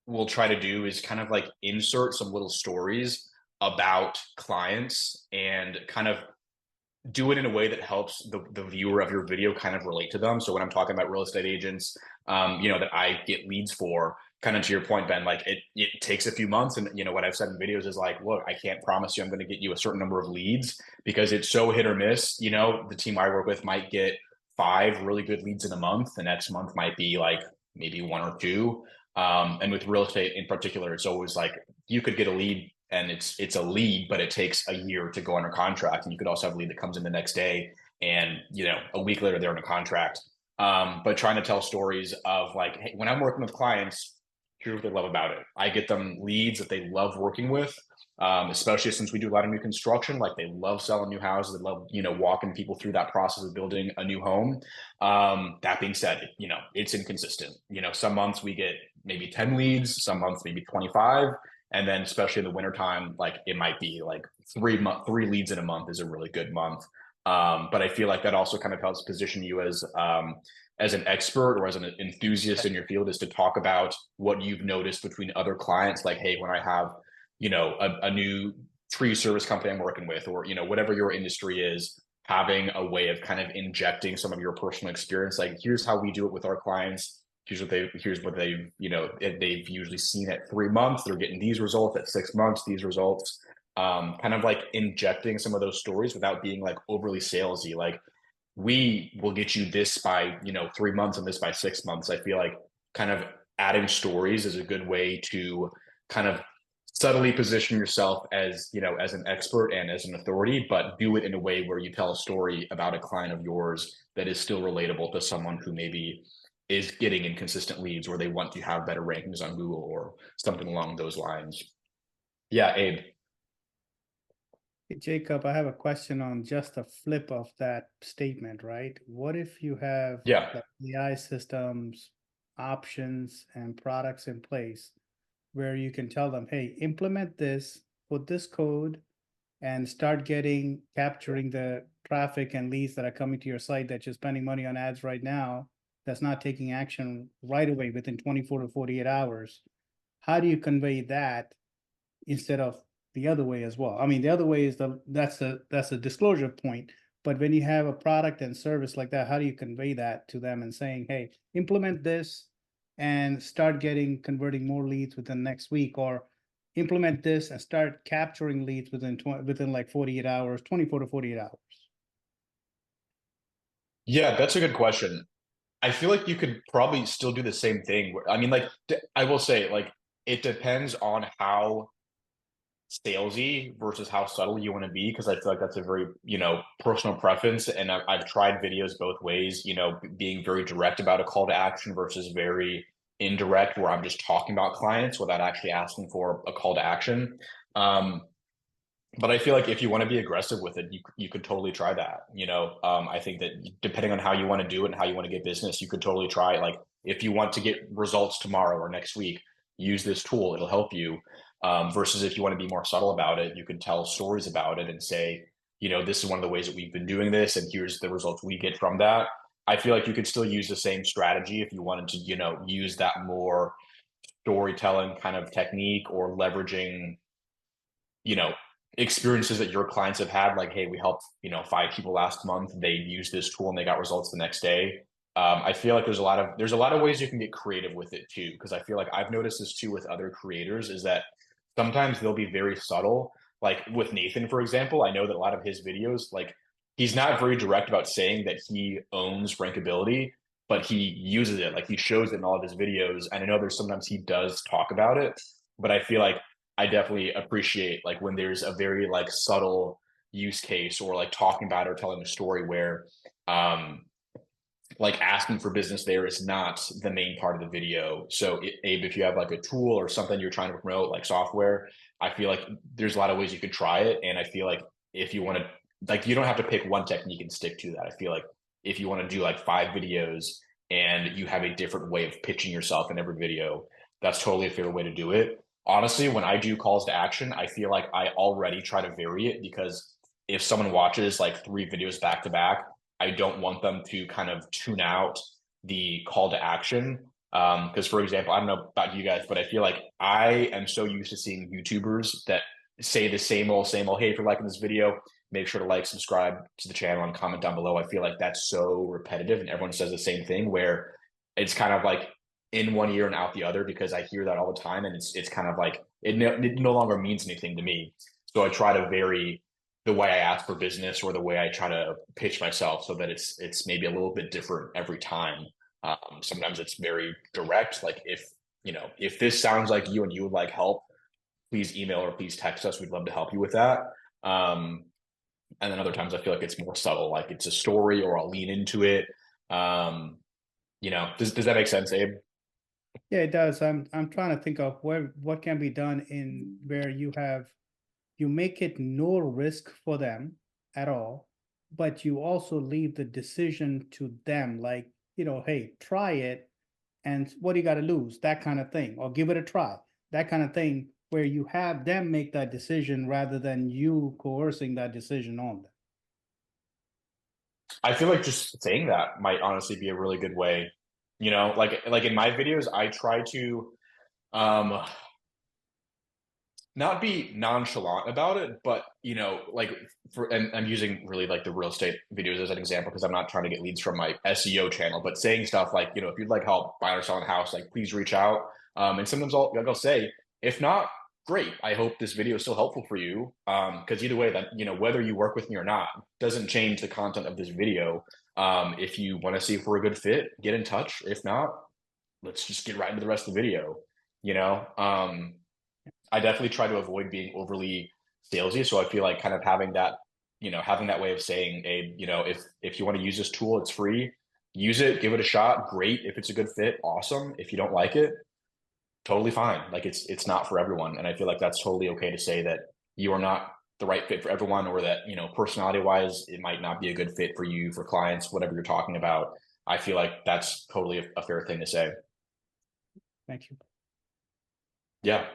will try to do is kind of like insert some little stories about clients and kind of do it in a way that helps the viewer of your video kind of relate to them. So when I'm talking about real estate agents, you know, that I get leads for, kind of to your point, Ben, like it takes a few months. And, you know, what I've said in videos is like, look, I can't promise you I'm going to get you a certain number of leads because it's so hit or miss. You know, the team I work with might get 5 really good leads in a month. The next month might be like maybe 1 or 2. And with real estate in particular, it's always like you could get a lead and it's a lead, but it takes a year to go under contract. And you could also have a lead that comes in the next day and, you know, a week later they're in a contract. But trying to tell stories of like, hey, when I'm working with clients, here's what they love about it. I get them leads that they love working with, especially since we do a lot of new construction. Like they love selling new houses. They love, you know, walking people through that process of building a new home. That being said, you know, it's inconsistent. You know, some months we get maybe 10 leads, some months maybe 25. And then especially in the wintertime, like it might be like 3 leads in a month is a really good month. But I feel like that also kind of helps position you as an expert or as an enthusiast in your field, is to talk about what you've noticed between other clients. Like, hey, when I have, you know, a new tree service company I'm working with, or, you know, whatever your industry is, having a way of kind of injecting some of your personal experience. Like, here's how we do it with our clients. Here's what they've, you know, they've usually seen at 3 months. They're getting these results at 6 months, these results. Kind of like injecting some of those stories without being like overly salesy. Like, we will get you this by, you know, 3 months and this by 6 months. I feel like kind of adding stories is a good way to kind of subtly position yourself as, you know, as an expert and as an authority, but do it in a way where you tell a story about a client of yours that is still relatable to someone who maybe is getting inconsistent leads, or they want to have better rankings on Google or something along those lines. Yeah, Abe. Hey, Jacob, I have a question on just a flip of that statement, right? What if you have like AI systems, options, and products in place where you can tell them, hey, implement this, put this code, and start capturing the traffic and leads that are coming to your site that you're spending money on ads right now, that's not taking action right away within 24 to 48 hours. How do you convey that instead of the other way as well? I mean, the other way is that's a disclosure point, but when you have a product and service like that, how do you convey that to them and saying, hey, implement this and start converting more leads within next week, or implement this and start capturing leads within like 48 hours, 24 to 48 hours? Yeah, that's a good question. I feel like you could probably still do the same thing. I mean, like, I will say, like, it depends on how salesy versus how subtle you want to be, because I feel like that's a very, you know, personal preference. And I've tried videos both ways, you know, being very direct about a call to action versus very indirect, where I'm just talking about clients without actually asking for a call to action. But I feel like if you want to be aggressive with it, you could totally try that. You know, I think that depending on how you want to do it and how you want to get business, you could totally try it. Like, if you want to get results tomorrow or next week, use this tool, it'll help you. Versus if you want to be more subtle about it, you could tell stories about it and say, you know, this is one of the ways that we've been doing this, and here's the results we get from that. I feel like you could still use the same strategy if you wanted to, you know, use that more storytelling kind of technique, or leveraging, you know, experiences that your clients have had. Like, hey, we helped, you know, 5 people last month. They used this tool and they got results the next day. I feel like there's a lot of ways you can get creative with it too, because I feel like I've noticed this too with other creators, is that sometimes they'll be very subtle. Like with Nathan, for example, I know that a lot of his videos, like he's not very direct about saying that he owns rankability, but he uses it. Like he shows it in all of his videos. And I know there's sometimes he does talk about it, but I feel like I definitely appreciate like when there's a very like subtle use case or like talking about it or telling a story where like asking for business there is not the main part of the video. So Abe, if you have like a tool or something you're trying to promote, like software, I feel like there's a lot of ways you could try it. And I feel like if you want to, like, you don't have to pick one technique and stick to that. I feel like if you want to do like 5 videos and you have a different way of pitching yourself in every video, that's totally a fair way to do it. Honestly, when I do calls to action, I feel like I already try to vary it, because if someone watches like 3 videos back to back, I don't want them to kind of tune out the call to action. Because for example, I don't know about you guys, but I feel like I am so used to seeing YouTubers that say the same old, hey, if you're liking this video, make sure to like, subscribe to the channel and comment down below. I feel like that's so repetitive and everyone says the same thing, where it's kind of like in one ear and out the other, because I hear that all the time, and it's kind of like it no longer means anything to me. So I try to vary the way I ask for business or the way I try to pitch myself so that it's maybe a little bit different every time. Sometimes it's very direct. Like if this sounds like you and you would like help, please email or please text us. We'd love to help you with that. And then other times I feel like it's more subtle, like it's a story or I'll lean into it. Does that make sense, Abe? Yeah, it does. I'm trying to think of what can be done in where you make it no risk for them at all, but you also leave the decision to them, like, hey, try it, and what do you got to lose? That kind of thing, or give it a try, that kind of thing, where you have them make that decision rather than you coercing that decision on them. I feel like just saying that might honestly be a really good way. Like in my videos, I try to not be nonchalant about it, but like and I'm using really like the real estate videos as an example because I'm not trying to get leads from my SEO channel, but saying stuff like, if you'd like help buying or selling a house, like please reach out. And sometimes I'll say, if not, great. I hope this video is still helpful for you. Because either way, that whether you work with me or not doesn't change the content of this video. If you want to see if we're a good fit, get in touch. If not, let's just get right into the rest of the video. I definitely try to avoid being overly salesy. So I feel like kind of having that way of saying, if you want to use this tool, it's free, use it, give it a shot. Great. If it's a good fit, awesome. If you don't like it, totally fine. Like it's not for everyone. And I feel like that's totally okay to say that you are not the right fit for everyone, or that, personality wise, it might not be a good fit for you, for clients, whatever you're talking about. I feel like that's totally a fair thing to say. Thank you. Yeah.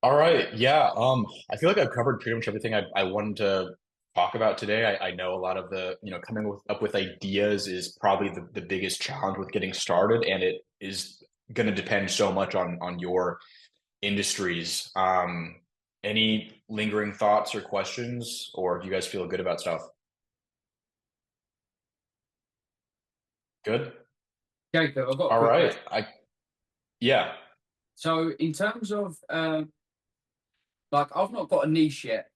All right. Yeah. I feel like I've covered pretty much everything I wanted to talk about today. I know a lot of the, coming up with ideas is probably the biggest challenge with getting started, and it is going to depend so much on your industries. Any lingering thoughts or questions, or do you guys feel good about stuff? Good. Jacob, I've got a All quick right. question. Yeah. So in terms of like I've not got a niche yet.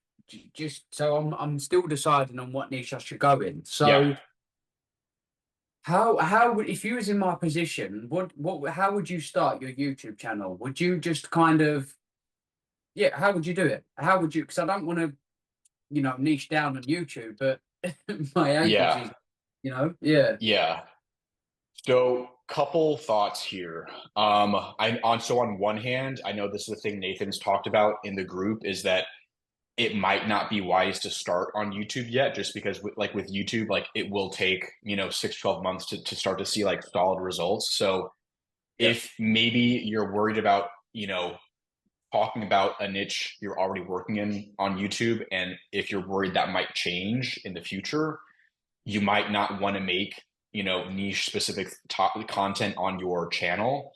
Just so I'm still deciding on what niche I should go in. So Yeah. how would, if you was in my position, how would you start your YouTube channel? Would you just kind of how would you do it? How would you, because I don't want to, niche down on YouTube, but my agency, Yeah. So couple thoughts here. So on one hand, I know this is the thing Nathan's talked about in the group, is that it might not be wise to start on YouTube yet, just because with YouTube, like it will take, 6-12 months to start to see like solid results. So if maybe you're worried about, talking about a niche you're already working in on YouTube, and if you're worried that might change in the future, you might not want to make, niche specific content on your channel.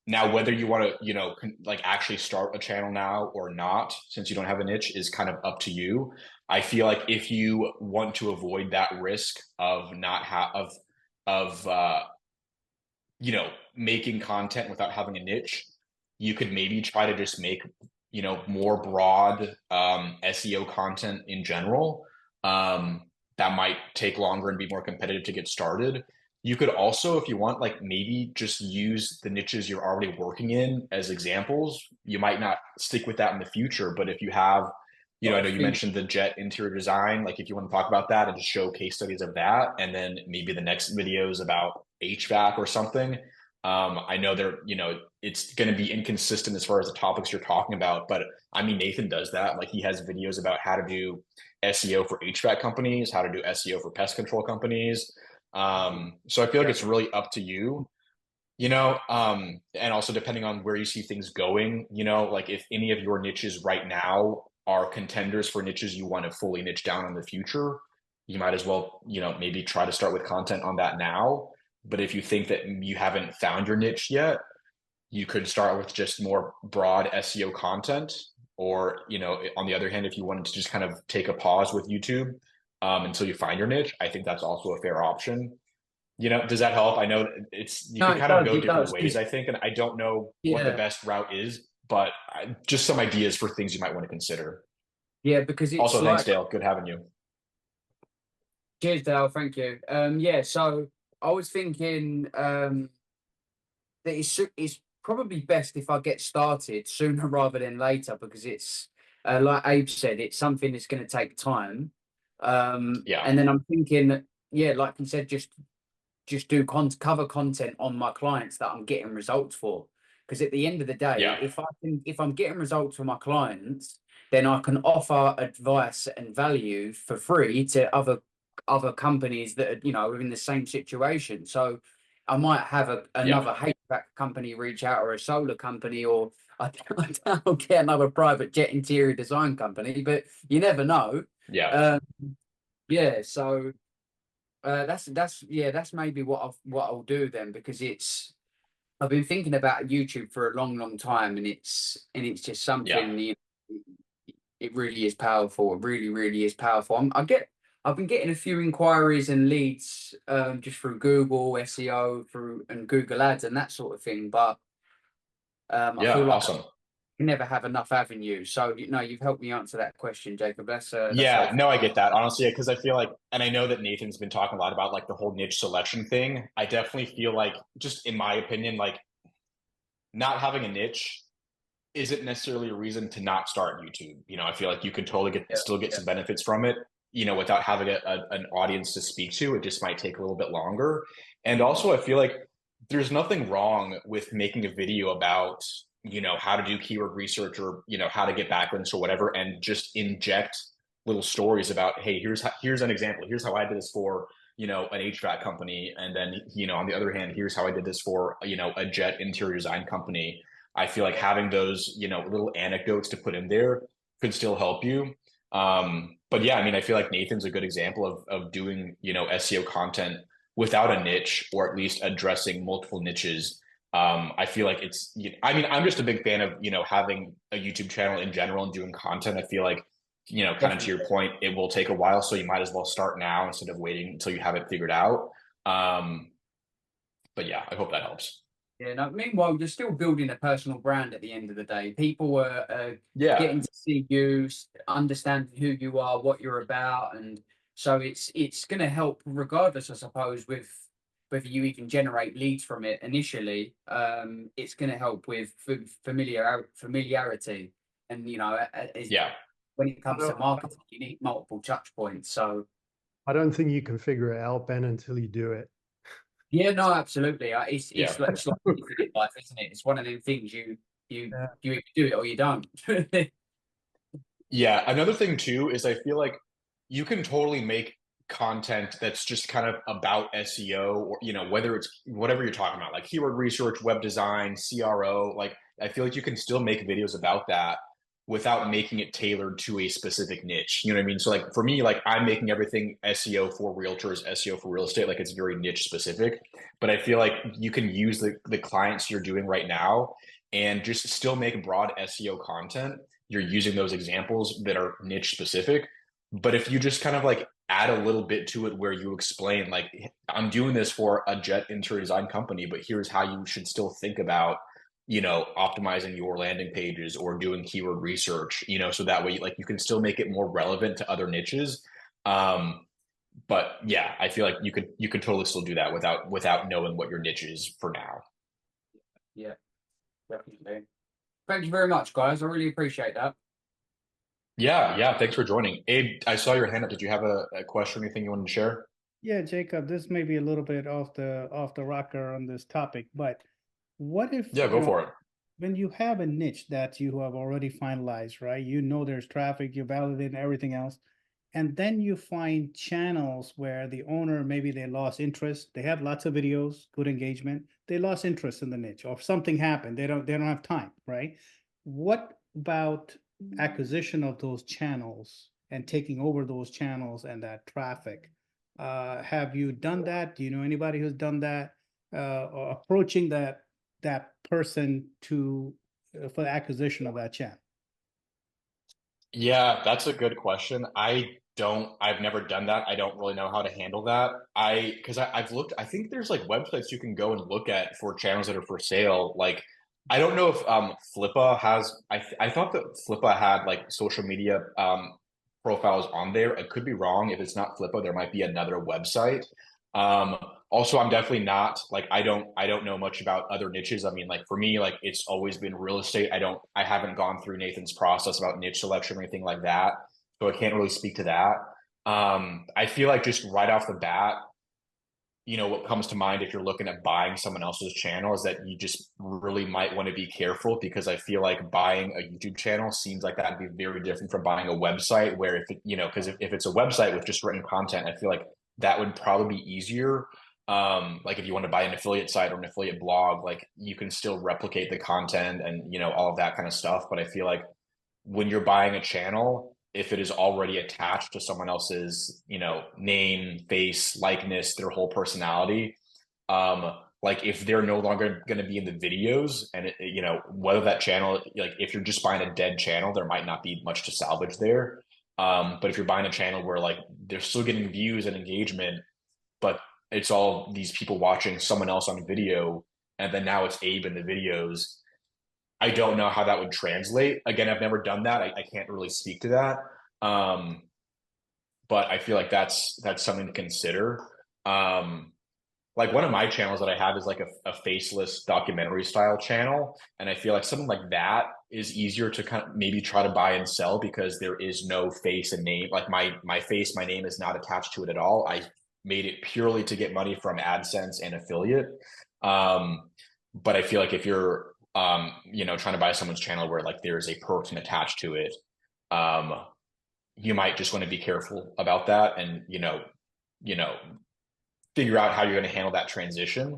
Now, whether you want to, like actually start a channel now or not, since you don't have a niche, is kind of up to you. I feel like if you want to avoid that risk of you know, making content without having a niche, you could maybe try to just make, you know, more broad SEO content in general. That might take longer and be more competitive to get started. You could also, if you want, like maybe just use the niches you're already working in as examples. You might not stick with that in the future, but if you have, you know, I know you mentioned the jet interior design, like if you want to talk about that and just show case studies of that, and then maybe the next video is about HVAC or something. I know they're, you know, it's going to be inconsistent as far as the topics you're talking about, but I mean, Nathan does that. Like he has videos about how to do SEO for HVAC companies, how to do SEO for pest control companies. So I feel like it's really up to you, you know, and also depending on where you see things going, you know, like if any of your niches right now are contenders for niches you want to fully niche down in the future, you might as well, you know, maybe try to start with content on that now. But if you think that you haven't found your niche yet, you could start with just more broad SEO content. Or, you know, on the other hand, if you wanted to just kind of take a pause with YouTube until you find your niche, I think that's also a fair option. You know, does that help? I know it's, you can kind of go different ways, I think, and I don't know what the best route is, but just some ideas for things you might want to consider. Yeah, because it's also, like, thanks, Dale. Good having you. Cheers, Dale. Thank you. Yeah, so I was thinking that it's probably best if I get started sooner rather than later, because it's like Abe said, it's something that's going to take time. Yeah. And then I'm thinking, yeah, like you said, just do cover content on my clients that I'm getting results for. Because at the end of the day, Yeah. if I'm getting results for my clients, then I can offer advice and value for free to other companies that are, you know, in the same situation. So I might have another HVAC company reach out, or a solar company, or I'll get another private jet interior design company, but you never know. Yeah. Yeah, so that's maybe what I'll do then, because I've been thinking about YouTube for a long time, and it's just something, you know, it really is powerful. It really is powerful. I've been getting a few inquiries and leads just through Google SEO and Google Ads and that sort of thing, but I feel like awesome. you never have enough avenues. So, you know, you've helped me answer that question, Jacob. That's Yeah, no, I get that, honestly, because I feel like, and I know that Nathan's been talking a lot about like the whole niche selection thing. I definitely feel like, just in my opinion, like not having a niche isn't necessarily a reason to not start YouTube. You know, I feel like you could totally still get some benefits from it, you know, without having an audience to speak to. It just might take a little bit longer. And also, I feel like there's nothing wrong with making a video about, you know, how to do keyword research, or, you know, how to get backlinks or whatever, and just inject little stories about, hey, here's an example. Here's how I did this for, you know, an HVAC company. And then, you know, on the other hand, here's how I did this for, you know, a jet interior design company. I feel like having those, you know, little anecdotes to put in there could still help you. But yeah, I mean, I feel like Nathan's a good example of doing, you know, SEO content without a niche, or at least addressing multiple niches. I feel like it's, I mean, I'm just a big fan of, you know, having a YouTube channel in general and doing content. I feel like, you know, kind of to your point, it will take a while, so you might as well start now instead of waiting until you have it figured out. But yeah, I hope that helps. Yeah. No, meanwhile, you're still building a personal brand at the end of the day. People are getting to see you, understand who you are, what you're about, and so it's going to help regardless, I suppose, with whether you even generate leads from it initially. It's going to help with familiarity, and you know, when it comes to marketing, you need multiple touch points. So I don't think you can figure it out, Ben, until you do it. Yeah, no, absolutely. It's like life, isn't it? It's one of them things you either do it or you don't. Yeah, another thing too is I feel like you can totally make content that's just kind of about SEO, or, you know, whether it's whatever you're talking about, like keyword research, web design, CRO. Like, I feel like you can still make videos about that without making it tailored to a specific niche. You know what I mean? So like for me, like I'm making everything SEO for realtors, SEO for real estate, like it's very niche specific. But I feel like you can use the clients you're doing right now and just still make broad SEO content. You're using those examples that are niche specific, But if you just kind of like add a little bit to it where you explain, like, I'm doing this for a jet interior design company, but here's how you should still think about, optimizing your landing pages or doing keyword research, so that way, like, you can still make it more relevant to other niches. But yeah, I feel like you could totally still do that without knowing what your niche is for now. Yeah, definitely. Thank you very much, guys. I really appreciate that. Yeah. Thanks for joining. Abe, I saw your hand up. Did you have a question or anything you wanted to share? Yeah, Jacob, this may be a little bit off the rocker on this topic, but what if, Yeah, go for it. when you have a niche that you have already finalized, right? You know there's traffic, you validate everything else, and then you find channels where the owner, maybe they lost interest. They have lots of videos, good engagement. They lost interest in the niche, or something happened. They don't have time, right? What about acquisition of those channels and taking over those channels and that traffic? Have you done that? Do you know anybody who's done that? Or approaching that person to for the acquisition of that channel? Yeah, that's a good question. I've never done that. I don't really know how to handle that. Because I've looked, I think there's like websites you can go and look at for channels that are for sale. Like, I don't know if Flippa has, I thought that Flippa had like social media profiles on there. I could be wrong. If it's not Flippa, there might be another website. Um, Also, I'm definitely not like, I don't know much about other niches. I mean, like, for me, like, it's always been real estate. I haven't gone through Nathan's process about niche selection or anything like that, so I can't really speak to that. I feel like just right off the bat, what comes to mind if you're looking at buying someone else's channel is that you just really might want to be careful, because I feel like buying a YouTube channel seems like that'd be very different from buying a website, where if it, because if it's a website with just written content, I feel like that would probably be easier. Like, if you want to buy an affiliate site or an affiliate blog, like, you can still replicate the content and all of that kind of stuff. But I feel like when you're buying a channel, if it is already attached to someone else's, name, face, likeness, their whole personality, like, if they're no longer going to be in the videos, and whether that channel, like, if you're just buying a dead channel, there might not be much to salvage there. But if you're buying a channel where, like, they're still getting views and engagement, but it's all these people watching someone else on video, and then now it's Abe in the videos, I don't know how that would translate. Again, I've never done that. I can't really speak to that. But I feel like that's something to consider. Like, one of my channels that I have is like a faceless documentary style channel. And I feel like something like that is easier to kind of maybe try to buy and sell, because there is no face and name. Like, my face, my name is not attached to it at all. I made it purely to get money from AdSense and affiliate. But I feel like if you're trying to buy someone's channel where, like, there's a person attached to it, you might just want to be careful about that, and figure out how you're going to handle that transition.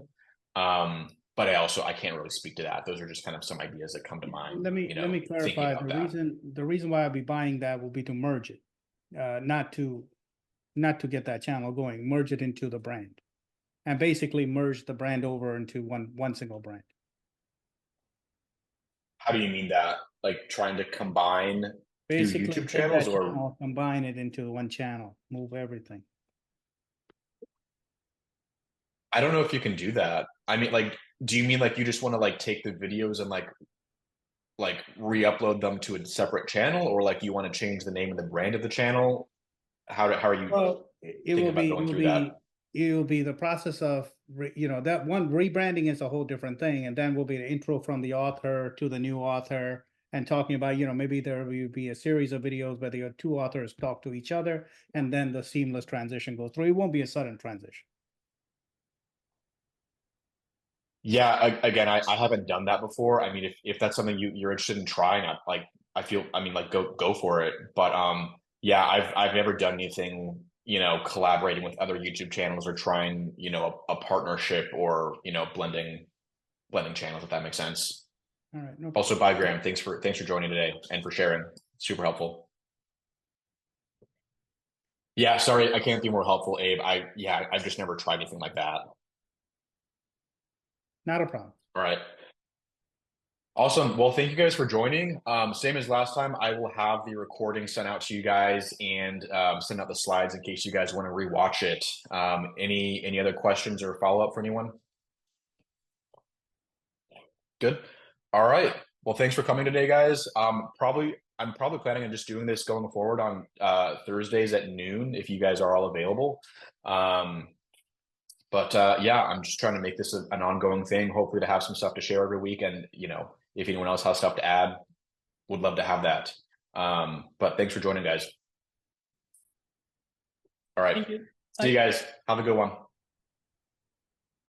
But I can't really speak to that. Those are just kind of some ideas that come to mind. Let me clarify. The reason why I'll be buying that will be to merge it, not to get that channel going. Merge it into the brand, and basically merge the brand over into one single brand. How do you mean that? Like, trying to combine Basically, YouTube take channels, that or channel, combine it into one channel, move everything. I don't know if you can do that. I mean, like, do you mean like you just want to like take the videos and like re-upload them to a separate channel, or like you want to change the name and the brand of the channel? How are you Well, thinking about going through that? it will be the process of that one. Rebranding is a whole different thing, and then will be the intro from the author to the new author, and talking about, maybe there will be a series of videos where the two authors talk to each other, and then the seamless transition goes through. It won't be a sudden transition. Yeah, again, I haven't done that before. I mean, if that's something you're interested in trying, I mean, like, go for it. But yeah, I've never done anything, collaborating with other YouTube channels, or trying, a partnership, or blending channels, if that makes sense. All right. No Also, bye, Graham. Thanks for joining today and for sharing. Super helpful. Yeah, sorry, I can't be more helpful, Abe. I've just never tried anything like that. Not a problem. All right. Awesome. Well, thank you guys for joining. Same as last time, I will have the recording sent out to you guys and send out the slides in case you guys want to rewatch it. Any other questions or follow up for anyone? Good. All right. Well, thanks for coming today, guys. I'm probably planning on just doing this going forward on Thursdays at noon if you guys are all available. But yeah, I'm just trying to make this an ongoing thing, hopefully to have some stuff to share every week. And, you know, if anyone else has stuff to add, would love to have that. But thanks for joining, guys. All right. Thank you. See you guys. Have a good one.